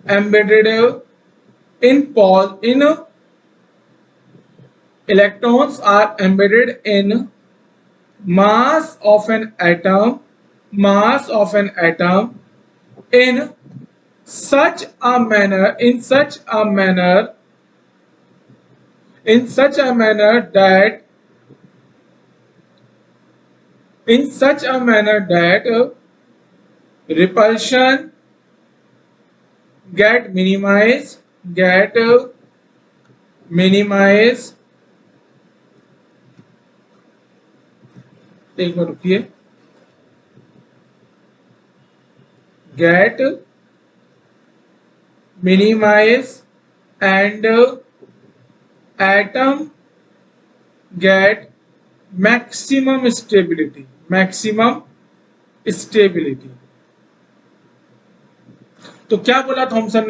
embedded electrons are embedded in mass of an atom in such a manner that repulsion get minimized एक बार रुकिए, get minimize and atom get maximum stability। तो क्या बोला थॉमसन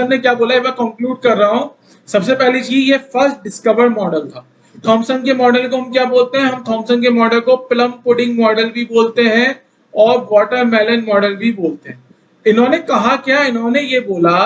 ने क्या बोला, मैं कंक्लूड कर रहा हूं। सबसे पहली चीज, ये फर्स्ट डिस्कवर मॉडल था। थॉमसन के मॉडल को हम क्या बोलते हैं, हम थॉमसन के मॉडल को प्लम पुडिंग मॉडल भी बोलते हैं और वाटरमेलन मॉडल भी बोलते हैं। इन्होंने कहा क्या, इन्होंने ये बोला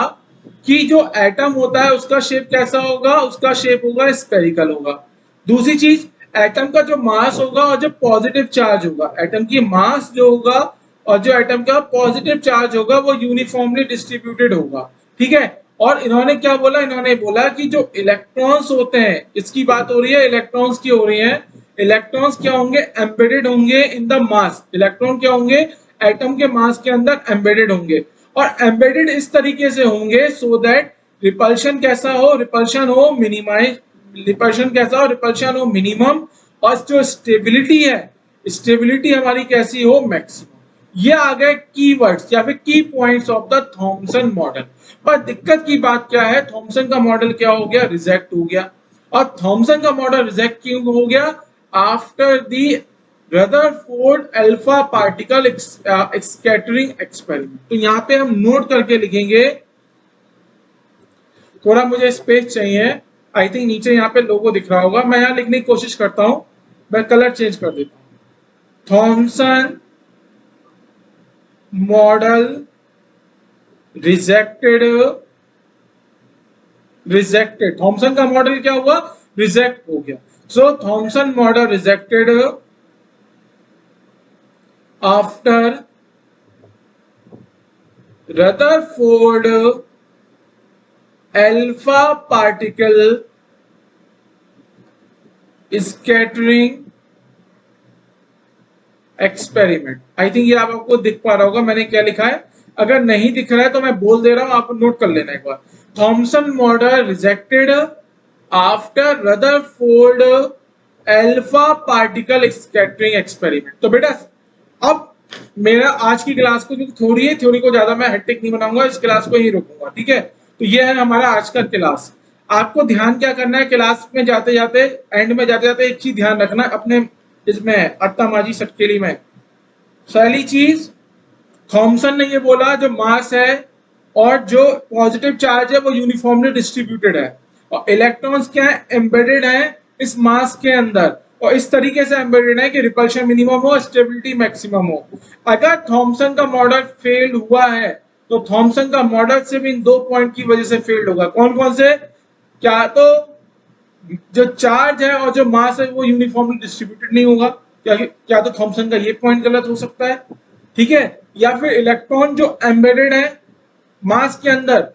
कि जो एटम होता है उसका शेप कैसा होगा, उसका शेप होगा स्फेरिकल होगा। दूसरी चीज, एटम का जो मास होगा और जो पॉजिटिव चार्ज होगा, एटम की मास जो होगा और जो एटम का पॉजिटिव चार्ज होगा वो यूनिफॉर्मली डिस्ट्रीब्यूटेड होगा। ठीक है। और इन्होंने क्या बोला, इन्होंने बोला कि जो इलेक्ट्रॉन्स होते हैं, इसकी बात हो रही है, इलेक्ट्रॉन्स की हो रही है, इलेक्ट्रॉन्स क्या होंगे, एम्बेडेड होंगे इन द मास। इलेक्ट्रॉन क्या होंगे, एटम के मास के अंदर एम्बेडेड होंगे और एम्बेडेड इस तरीके से होंगे सो दैट रिपल्शन कैसा हो, रिपल्शन हो मिनिमम और जो स्टेबिलिटी है, स्टेबिलिटी हमारी कैसी हो, मैक्सिमम। ये आ गए कीवर्ड्स या फिर की points of the Thompson model. पर दिक्कत की बात क्या है, थॉमसन का मॉडल क्या हो गया, रिजेक्ट हो गया। और थॉमसन का मॉडल रिजेक्ट क्यों हो गया, after the Rutherford alpha particle scattering experiment. तो यहां पे हम नोट करके लिखेंगे, थोड़ा मुझे स्पेस चाहिए, आई थिंक नीचे यहाँ पे लोगो दिख रहा होगा, मैं यहाँ लिखने की कोशिश करता हूं, मैं कलर चेंज कर देता हूं। थॉमसन मॉडल रिजेक्टेड, थॉमसन का मॉडल क्या हुआ, रिजेक्ट हो गया। So Thomson model rejected after Rutherford alpha particle scattering experiment. I think ये आपको दिख पा रहा होगा मैंने क्या लिखा है, अगर नहीं दिख रहा है तो मैं बोल दे रहा हूं, आप नोट कर लेना एक बार। Thomson model rejected after Rutherford alpha particle scattering experiment. तो बेटा अब मेरा आज की क्लास को थोड़ी है, थ्योरी को ज्यादा मैं हेक्टिक नहीं बनाऊंगा, इस क्लास को ही रोकूंगा। ठीक है, तो ये है हमारा आज का क्लास। आपको ध्यान क्या करना है, क्लास में जाते जाते एंड में जाते जाते एक चीज ध्यान रखना अपने इसमें अट्टामाजी सटकेली में। पहली चीज, थॉमसन ने ये बोला जो मास है और जो पॉजिटिव चार्ज है वो यूनिफॉर्मली डिस्ट्रीब्यूटेड है और इलेक्ट्रॉन्स क्या है, एम्बेडेड है इस मास के अंदर और इस तरीके से एम्बेडेड है कि रिपल्शन मिनिमम हो, स्टेबिलिटी मैक्सिमम हो। अगर थॉमसन का मॉडल फेल हुआ है तो थॉमसन का मॉडल सिर्फ इन दो पॉइंट की वजह से फेल होगा। कौन कौन से, क्या तो जो चार्ज है और जो मास है वो यूनिफॉर्मली डिस्ट्रीब्यूटेड नहीं होगा, क्या तो थॉमसन का ये पॉइंट गलत हो सकता है। ठीक है, या फिर इलेक्ट्रॉन जो एम्बेडेड है मास के अंदर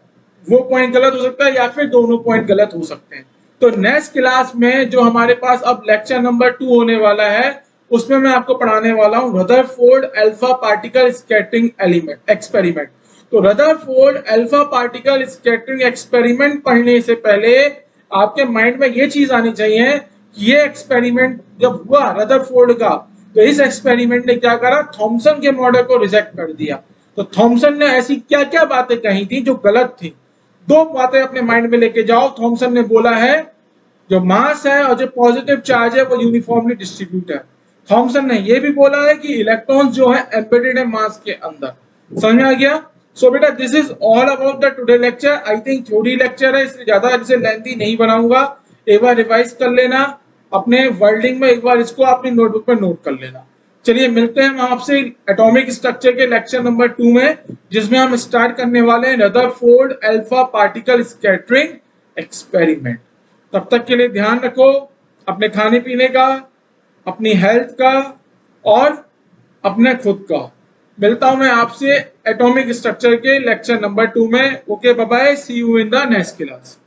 वो पॉइंट गलत हो सकता है, या फिर दोनों पॉइंट गलत हो सकते हैं। तो नेक्स्ट क्लास में जो हमारे पास अब लेक्चर नंबर 2 होने वाला है उसमें मैं आपको पढ़ाने वाला हूं Rutherford alpha particle scattering experiment. तो Rutherford alpha particle scattering experiment पढ़ने से पहले आपके माइंड में ये चीज आनी चाहिए कि ये एक्सपेरिमेंट जब हुआ रदरफोर्ड का, तो इस एक्सपेरिमेंट ने क्या करा, थॉमसन के मॉडल को रिजेक्ट कर दिया। तो थॉमसन ने ऐसी क्या क्या बातें कही थी जो गलत थी, दो बातें अपने माइंड में लेके जाओ। थॉमसन ने बोला है जो मास है और जो पॉजिटिव चार्ज है वो यूनिफॉर्मली डिस्ट्रीब्यूट है। थॉमसन ने ये भी बोला है कि इलेक्ट्रॉन्स जो है एम्बेडेड है मास के अंदर। समझ में आ गया? सो बेटा this is all about the today lecture. I think theory lecture है, इसलिए ज्यादा इसे लेंथी नहीं बनाऊंगा। एक बार रिवाइज कर लेना अपने वर्डिंग में, एक बार इसको अपनी नोटबुक पर नोट कर लेना। चलिए मिलते हैं हम आपसे एटॉमिक स्ट्रक्चर के लेक्चर नंबर 2 में, जिसमें हम स्टार्ट करने वाले हैं Rutherford alpha particle scattering experiment. तब तक के लिए ध्यान रखो अपने खाने पीने का, अपनी हेल्थ का और अपने खुद का। मिलता हूं मैं आपसे एटॉमिक स्ट्रक्चर के लेक्चर नंबर 2 में। Okay bye bye, see you in the next class.